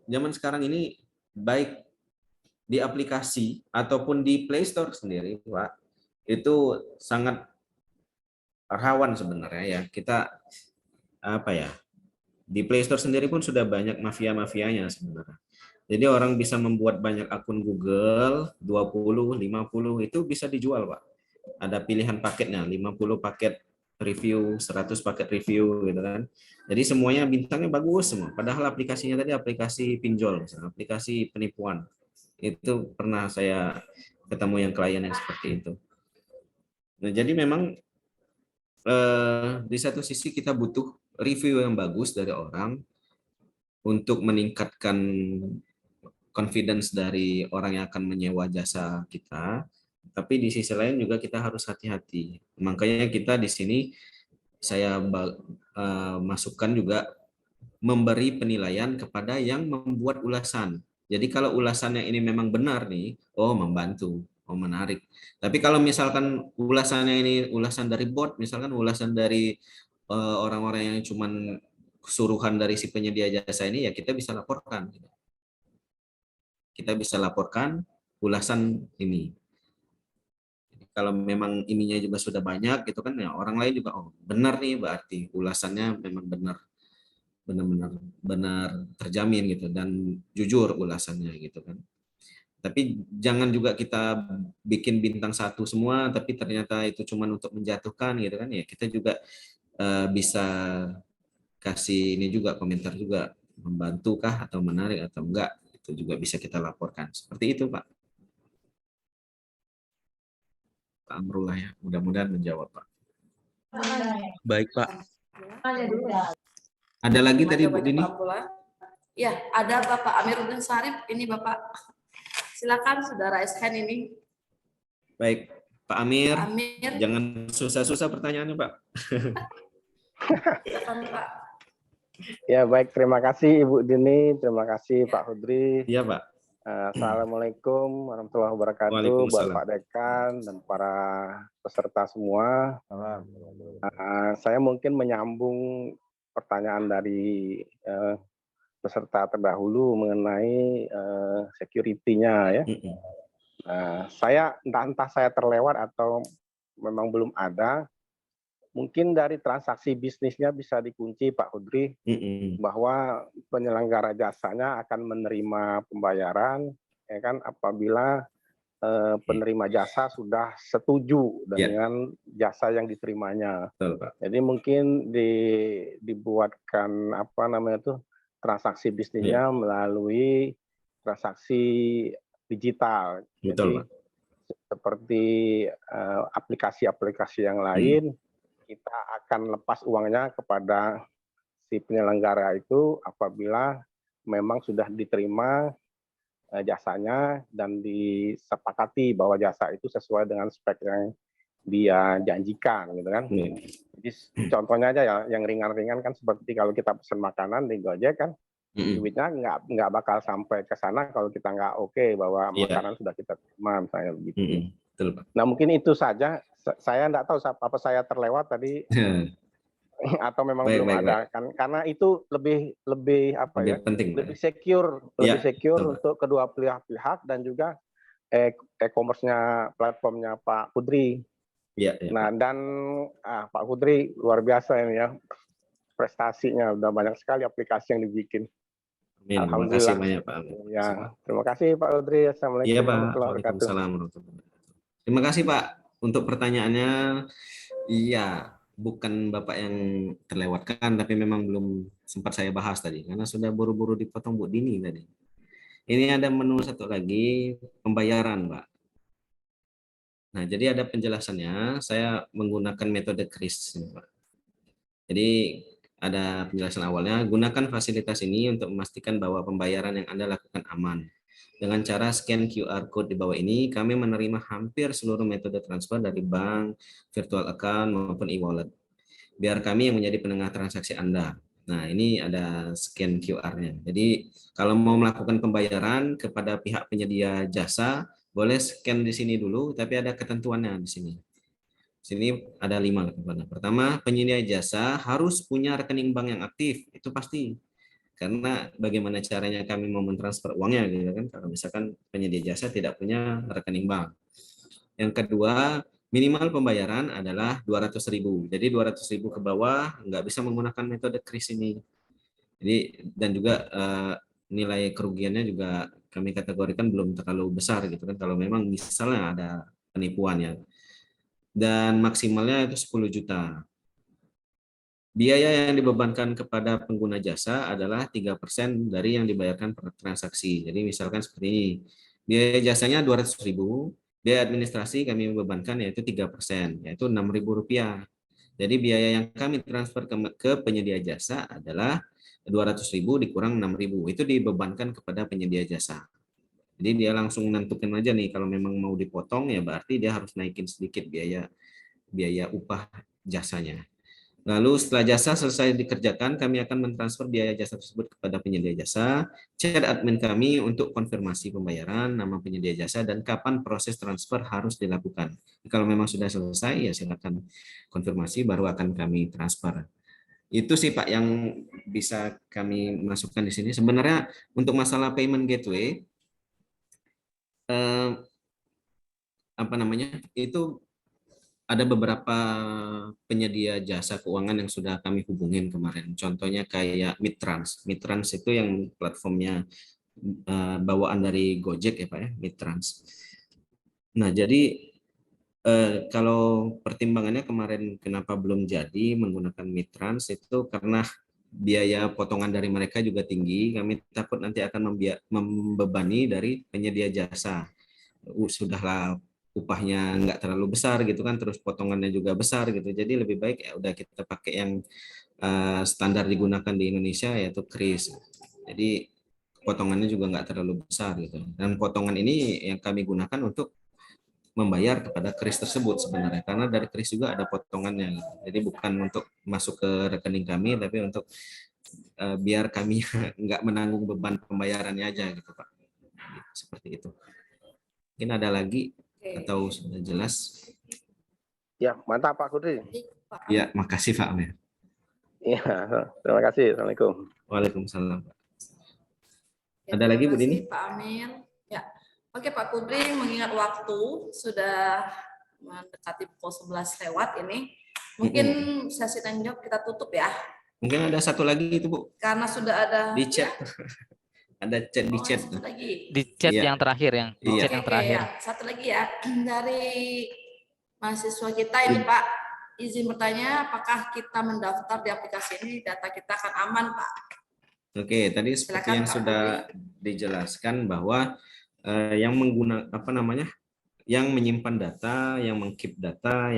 zaman sekarang ini baik di aplikasi ataupun di Play Store sendiri Pak, itu sangat rawan sebenarnya ya, kita Di Play Store sendiri pun sudah banyak mafia-mafianya sebenarnya. Jadi orang bisa membuat banyak akun Google, 20, 50, itu bisa dijual, Pak. Ada pilihan paketnya, 50 paket review, 100 paket review gitu kan. Jadi semuanya bintangnya bagus semua. Padahal aplikasinya tadi aplikasi pinjol, misalnya, aplikasi penipuan. Itu pernah saya ketemu yang klien yang seperti itu. Nah, jadi memang di satu sisi kita butuh review yang bagus dari orang untuk meningkatkan confidence dari orang yang akan menyewa jasa kita, tapi di sisi lain juga kita harus hati-hati. Makanya kita di sini saya masukkan juga memberi penilaian kepada yang membuat ulasan. Jadi kalau ulasannya ini memang benar nih, oh membantu, oh menarik. Tapi kalau misalkan ulasannya ini ulasan dari bot, misalkan ulasan dari orang-orang yang cuman suruhan dari si penyedia jasa ini, ya kita bisa laporkan. Kita bisa laporkan ulasan ini. Kalau memang ininya juga sudah banyak gitu kan, ya orang lain juga oh benar nih, berarti ulasannya memang benar terjamin gitu dan jujur ulasannya gitu kan. Tapi jangan juga kita bikin bintang 1 semua tapi ternyata itu cuma untuk menjatuhkan gitu kan, ya kita juga bisa kasih ini juga komentar juga, membantukah atau menarik atau enggak, itu juga bisa kita laporkan. Seperti itu, Pak. Pak Amrullah ya, mudah-mudahan menjawab, Pak. Baik, Pak. Ada lagi tadi Bu Dini? Ya, ada Bapak Amiruddin Sarif. Ini Bapak. Silakan saudara hand ini. Baik, Pak Amir. Jangan susah-susah pertanyaannya, Pak. Silakan, Pak. Ya, baik, terima kasih Ibu Dini, terima kasih Pak Hudri. Iya, Pak. Assalamualaikum warahmatullahi wabarakatuh buat Pak Dekan dan para peserta semua. Saya mungkin menyambung pertanyaan dari peserta terdahulu mengenai security-nya ya. Saya entah saya terlewat atau memang belum ada. Mungkin dari transaksi bisnisnya bisa dikunci Pak Hudri, bahwa penyelenggara jasanya akan menerima pembayaran ya kan apabila penerima jasa sudah setuju dengan jasa yang diterimanya. Betul, Pak. Jadi mungkin dibuatkan apa namanya itu transaksi bisnisnya melalui transaksi digital. Betul, jadi Pak. Seperti aplikasi-aplikasi yang lain, kita akan lepas uangnya kepada si penyelenggara itu apabila memang sudah diterima jasanya dan disepakati bahwa jasa itu sesuai dengan spek yang dia janjikan gitu kan. Jadi contohnya aja ya, yang ringan-ringan kan seperti kalau kita pesan makanan di Gojek kan, duitnya nggak bakal sampai ke sana kalau kita nggak oke bahwa makanan sudah kita terima misalnya begitu. Betul, Pak. Nah mungkin itu saja. Saya nggak tahu apa saya terlewat tadi atau memang belum ada kan, karena itu lebih apa ya, penting, lebih secure untuk kedua pihak dan juga e-commerce-nya platformnya Pak Kudri. Nah dan Pak Kudri luar biasa ini ya, prestasinya udah banyak sekali aplikasi yang dibikin. Amin. Alhamdulillah. Terima kasih banyak, Pak. Ya, terima kasih Pak Kudri. Assalamualaikum warahmatullahi wabarakatuh. Terima kasih Pak untuk pertanyaannya. Iya, bukan Bapak yang terlewatkan, tapi memang belum sempat saya bahas tadi karena sudah buru-buru dipotong Bu Dini tadi. Ini ada menu satu lagi, pembayaran, Pak. Nah, jadi ada penjelasannya. Saya menggunakan metode KRIS, Pak. Jadi ada penjelasan awalnya, gunakan fasilitas ini untuk memastikan bahwa pembayaran yang Anda lakukan aman. Dengan cara scan QR code di bawah ini, kami menerima hampir seluruh metode transfer dari bank, virtual account, maupun e-wallet. Biar kami yang menjadi penengah transaksi Anda. Nah, ini ada scan QR-nya. Jadi, kalau mau melakukan pembayaran kepada pihak penyedia jasa, boleh scan di sini dulu, tapi ada ketentuannya di sini. Di sini ada 5 ketentuan. Pertama, penyedia jasa harus punya rekening bank yang aktif, itu pasti. Karena bagaimana caranya kami mau mentransfer uangnya gitu kan, kalau misalkan penyedia jasa tidak punya rekening bank. Yang kedua, minimal pembayaran adalah 200.000. Jadi 200.000 ke bawah nggak bisa menggunakan metode KRIS ini. Jadi dan juga nilai kerugiannya juga kami kategorikan belum terlalu besar gitu kan, kalau memang misalnya ada penipuan ya. Dan maksimalnya itu 10 juta. Biaya yang dibebankan kepada pengguna jasa adalah 3% dari yang dibayarkan per transaksi. Jadi misalkan seperti ini, biaya jasanya 200.000, biaya administrasi kami bebankan yaitu 3%, yaitu Rp6.000. Jadi biaya yang kami transfer ke penyedia jasa adalah 200.000 dikurang 6.000, itu dibebankan kepada penyedia jasa. Jadi dia langsung nentukan aja nih, kalau memang mau dipotong ya berarti dia harus naikin sedikit biaya upah jasanya. Lalu setelah jasa selesai dikerjakan, kami akan mentransfer biaya jasa tersebut kepada penyedia jasa, chat admin kami untuk konfirmasi pembayaran, nama penyedia jasa, dan kapan proses transfer harus dilakukan. Kalau memang sudah selesai, ya silakan konfirmasi, baru akan kami transfer. Itu sih Pak yang bisa kami masukkan di sini. Sebenarnya untuk masalah payment gateway, itu ada beberapa penyedia jasa keuangan yang sudah kami hubungin kemarin. Contohnya kayak Midtrans. Midtrans itu yang platformnya bawaan dari Gojek ya Pak ya, Midtrans. Nah, jadi kalau pertimbangannya kemarin kenapa belum jadi menggunakan Midtrans itu karena biaya potongan dari mereka juga tinggi. Kami takut nanti akan membebani dari penyedia jasa. Sudahlah upahnya nggak terlalu besar gitu kan, terus potongannya juga besar gitu, jadi lebih baik ya udah kita pakai yang standar digunakan di Indonesia yaitu KRIS. Jadi potongannya juga nggak terlalu besar gitu, dan potongan ini yang kami gunakan untuk membayar kepada KRIS tersebut sebenarnya, karena dari KRIS juga ada potongannya gitu. Jadi bukan untuk masuk ke rekening kami, tapi untuk biar kami nggak menanggung beban pembayarannya aja gitu Pak. Seperti itu. Mungkin ada lagi atau sudah jelas? Ya, mantap Pak Kudri. Ya, makasih Pak Amir. Iya, terima kasih. Assalamualaikum. Waalaikumsalam. Ya, Ada lagi Bu Dini? Pak Amir. Ya, oke Pak Kudri, mengingat waktu sudah mendekati pukul 11 lewat ini, mungkin sesi tanya jawab kita tutup ya. Mungkin ada satu lagi itu Bu. Karena sudah ada di chat. Ya. Ada chat di chat. Di chat ya. yang terakhir yang di chat yang terakhir. Ya. Satu lagi ya dari mahasiswa kita ini Pak, izin bertanya, apakah kita mendaftar di aplikasi ini data kita akan aman Pak? Oke, tadi seperti yang sudah dijelaskan bahwa yang yang menyimpan data, yang mengkeep data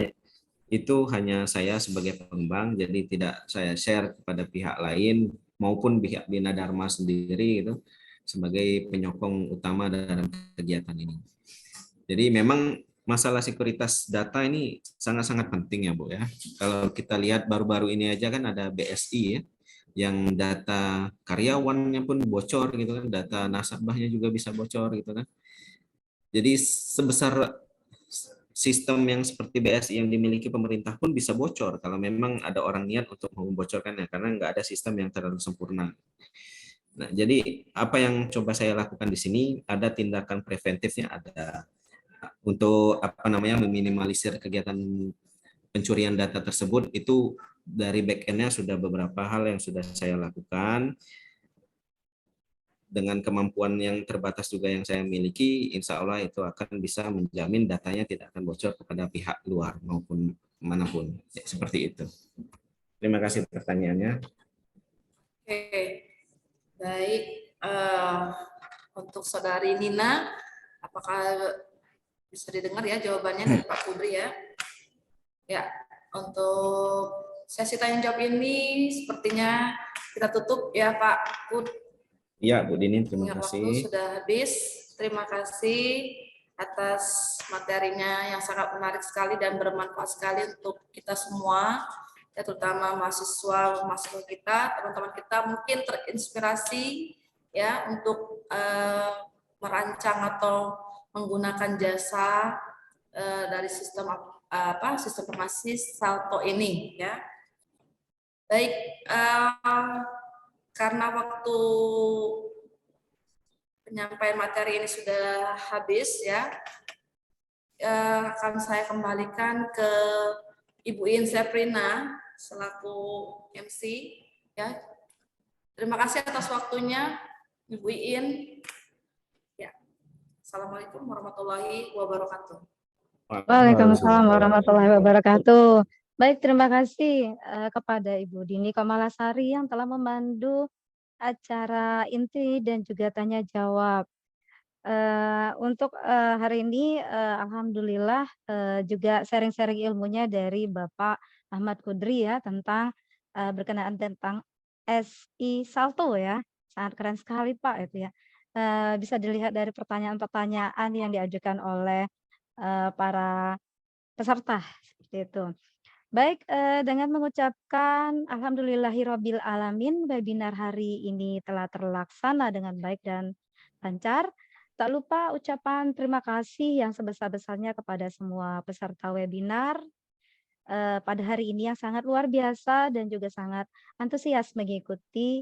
itu hanya saya sebagai pengembang, jadi tidak saya share kepada pihak lain maupun pihak Bina Dharma sendiri itu sebagai penyokong utama dalam kegiatan ini. Jadi memang masalah sekuritas data ini sangat-sangat penting ya Bu ya. Kalau kita lihat baru-baru ini aja kan ada BSI ya, yang data karyawannya pun bocor gitu kan, data nasabahnya juga bisa bocor gitu kan. Jadi sebesar sistem yang seperti BSI yang dimiliki pemerintah pun bisa bocor kalau memang ada orang niat untuk membocorkannya, karena nggak ada sistem yang terlalu sempurna. Nah, jadi apa yang coba saya lakukan di sini, ada tindakan preventifnya, ada untuk meminimalisir kegiatan pencurian data tersebut. Itu dari back-end-nya sudah beberapa hal yang sudah saya lakukan. Dengan kemampuan yang terbatas juga yang saya miliki, insya Allah itu akan bisa menjamin datanya tidak akan bocor kepada pihak luar maupun manapun. Ya, seperti itu. Terima kasih pertanyaannya. Oke, baik. Untuk Saudari Nina, apakah bisa didengar ya jawabannya dari Pak Kudri ya? Ya, untuk sesi tanya jawab ini sepertinya kita tutup ya Pak Kud. Iya Bu Dini, terima kasih. Waktu sudah habis. Terima kasih atas materinya yang sangat menarik sekali dan bermanfaat sekali untuk kita semua, ya, terutama mahasiswa kita, teman-teman kita mungkin terinspirasi ya untuk merancang atau menggunakan jasa dari sistem informasi Salto ini ya. Baik, karena waktu penyampaian materi ini sudah habis ya, akan saya kembalikan ke Ibu In Seprina selaku MC ya. Terima kasih atas waktunya, Ibu Iin. Ya. Assalamualaikum warahmatullahi wabarakatuh. Waalaikumsalam warahmatullahi wabarakatuh. Baik, terima kasih kepada Ibu Dini Kamalasari yang telah memandu acara inti dan juga tanya jawab. Untuk hari ini alhamdulillah juga sharing-sharing ilmunya dari Bapak Ahmad Kudri ya tentang berkenaan tentang SI Salto ya. Sangat keren sekali Pak itu ya. Bisa dilihat dari pertanyaan-pertanyaan yang diajukan oleh para peserta seperti itu. Baik, dengan mengucapkan alhamdulillahirabbil alamin, webinar hari ini telah terlaksana dengan baik dan lancar. Tak lupa ucapan terima kasih yang sebesar-besarnya kepada semua peserta webinar pada hari ini yang sangat luar biasa dan juga sangat antusias mengikuti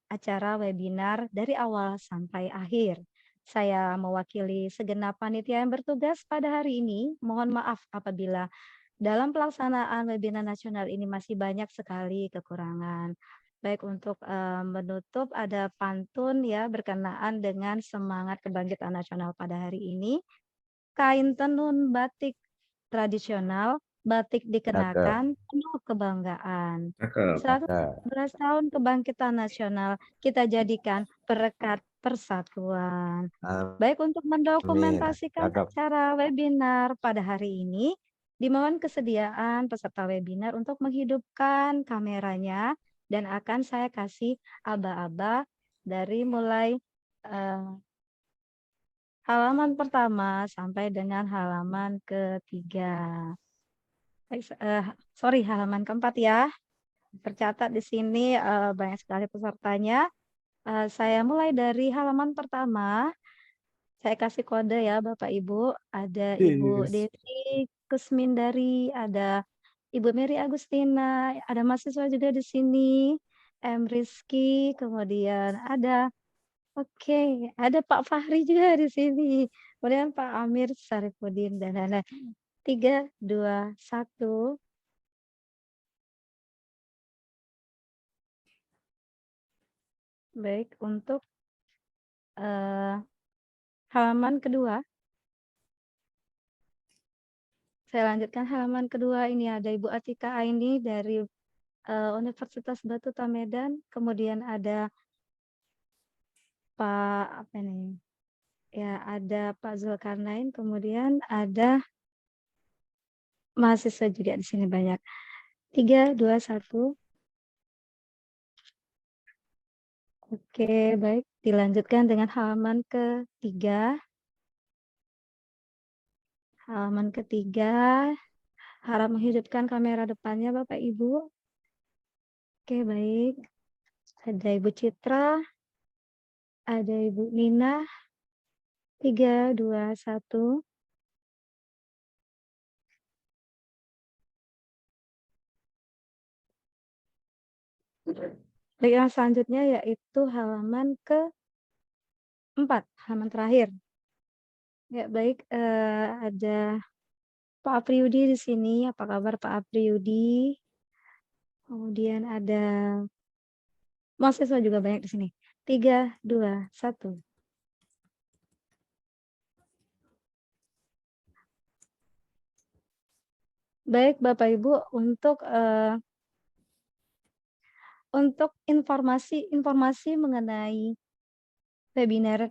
acara webinar dari awal sampai akhir. Saya mewakili segenap panitia yang bertugas pada hari ini. Mohon maaf apabila dalam pelaksanaan webinar nasional ini masih banyak sekali kekurangan. Baik untuk menutup ada pantun ya berkenaan dengan semangat kebangkitan nasional pada hari ini. Kain tenun batik tradisional, batik dikenakan penuh kebanggaan. 111 tahun kebangkitan nasional kita jadikan perekat persatuan. Baik untuk mendokumentasikan acara webinar pada hari ini, dimohon kesediaan peserta webinar untuk menghidupkan kameranya dan akan saya kasih aba-aba dari mulai halaman pertama sampai dengan halaman ketiga. Halaman keempat ya. Tercatat di sini banyak sekali pesertanya. Saya mulai dari halaman pertama. Saya kasih kode ya Bapak Ibu. Ada Ibu Desi Kusmindari, ada Ibu Mary Agustina, ada mahasiswa juga di sini, M. Rizky, kemudian ada ada Pak Fahri juga di sini, kemudian Pak Amir Sarifudin dan lain-lain. 3, 2, 1. Baik, untuk halaman kedua. Saya lanjutkan halaman kedua, ini ada Ibu Atika Aini dari Universitas Batuta Medan, kemudian ada Pak ada Pak Zulkarnain, kemudian ada mahasiswa juga di sini banyak. 3, 2, 1. Oke, baik. Dilanjutkan dengan halaman ketiga. Halaman ketiga, harap menghidupkan kamera depannya Bapak Ibu. Oke, baik. Ada Ibu Citra, ada Ibu Nina. 3, 2, 1. Baik, yang selanjutnya yaitu halaman ke-4, halaman terakhir. Ya, baik, ada Pak Apriyudi di sini. Apa kabar Pak Apriyudi? Kemudian ada mahasiswa juga banyak di sini. 3, 2, 1. Baik, Bapak Ibu, untuk informasi mengenai webinar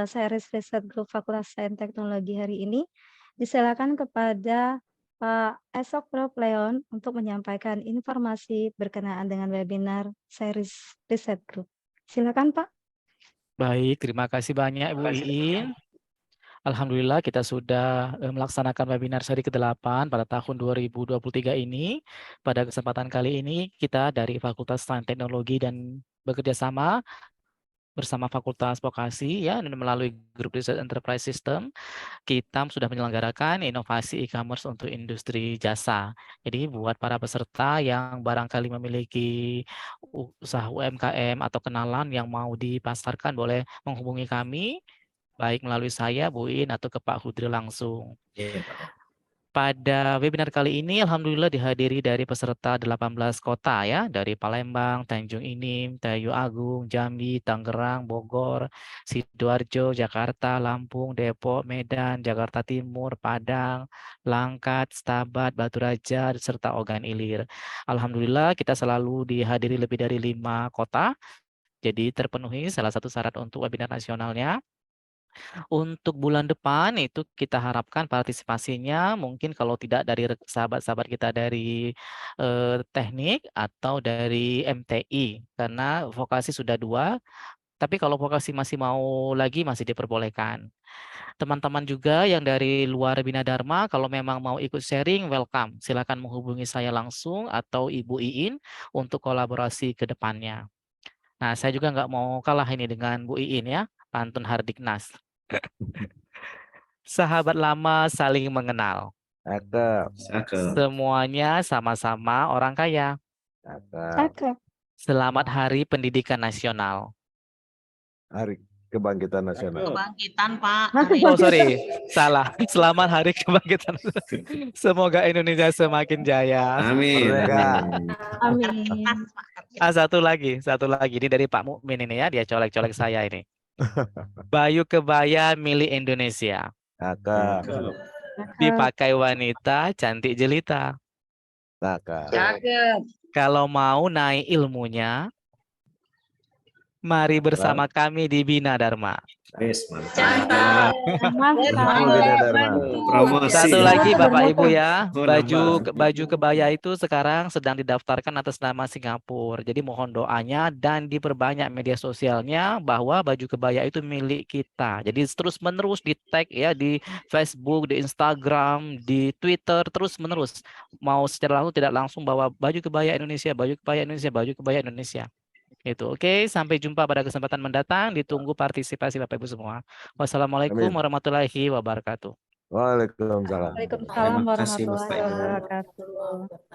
series riset grup Fakultas Sains Teknologi hari ini, disilakan kepada Pak Esok Prof. Leon untuk menyampaikan informasi berkenaan dengan webinar series riset group. Silakan Pak. Baik, terima kasih banyak Ibu Iin. Alhamdulillah kita sudah melaksanakan webinar seri ke-8 pada tahun 2023 ini. Pada kesempatan kali ini kita dari Fakultas Sains Teknologi dan bekerja sama bersama Fakultas Vokasi ya melalui grup Research Enterprise System kita sudah menyelenggarakan inovasi e-commerce untuk industri jasa. Jadi buat para peserta yang barangkali memiliki usaha UMKM atau kenalan yang mau dipasarkan boleh menghubungi kami baik melalui saya, Bu In, atau ke Pak Hudri langsung. pada webinar kali ini alhamdulillah dihadiri dari peserta 18 kota ya, dari Palembang, Tanjung Inim, Tayu Agung, Jambi, Tangerang, Bogor, Sidoarjo, Jakarta, Lampung, Depok, Medan, Jakarta Timur, Padang, Langkat, Stabat, Batu Raja, serta Ogan Ilir. Alhamdulillah kita selalu dihadiri lebih dari 5 kota, jadi terpenuhi salah satu syarat untuk webinar nasionalnya. Untuk bulan depan itu kita harapkan partisipasinya mungkin kalau tidak dari sahabat-sahabat kita dari teknik atau dari MTI, karena vokasi sudah 2, tapi kalau vokasi masih mau lagi masih diperbolehkan. Teman-teman juga yang dari luar Bina Dharma kalau memang mau ikut sharing, welcome. Silakan menghubungi saya langsung atau Ibu Iin untuk kolaborasi ke depannya. Nah, saya juga nggak mau kalah ini dengan Bu Iin ya, pantun Hardiknas. Sahabat lama saling mengenal. Semuanya sama-sama orang kaya. Selamat Hari Pendidikan Nasional. Hari Kebangkitan Nasional. Kebangkitan, Pak. Oh, sorry. Salah. Selamat Hari Kebangkitan. Semoga Indonesia semakin jaya. Amin. Amin. Satu lagi. Ini dari Pak Mukmin ini ya, dia colek-colek saya ini. Baju kebaya milik Indonesia. Dipakai wanita cantik jelita. Kalau mau naik ilmunya, mari bersama kami di Bina Dharma. Satu lagi Bapak Ibu ya, baju kebaya itu sekarang sedang didaftarkan atas nama Singapura. Jadi mohon doanya dan diperbanyak media sosialnya bahwa baju kebaya itu milik kita. Jadi terus menerus di tag ya di Facebook, di Instagram, di Twitter terus menerus. Mau secara langsung tidak langsung bahwa baju kebaya Indonesia, baju kebaya Indonesia, baju kebaya Indonesia. Itu oke, sampai jumpa pada kesempatan mendatang. Ditunggu partisipasi Bapak Ibu semua. Wassalamualaikum warahmatullahi wabarakatuh. Waalaikumsalam. Waalaikumsalam warahmatullahi wabarakatuh.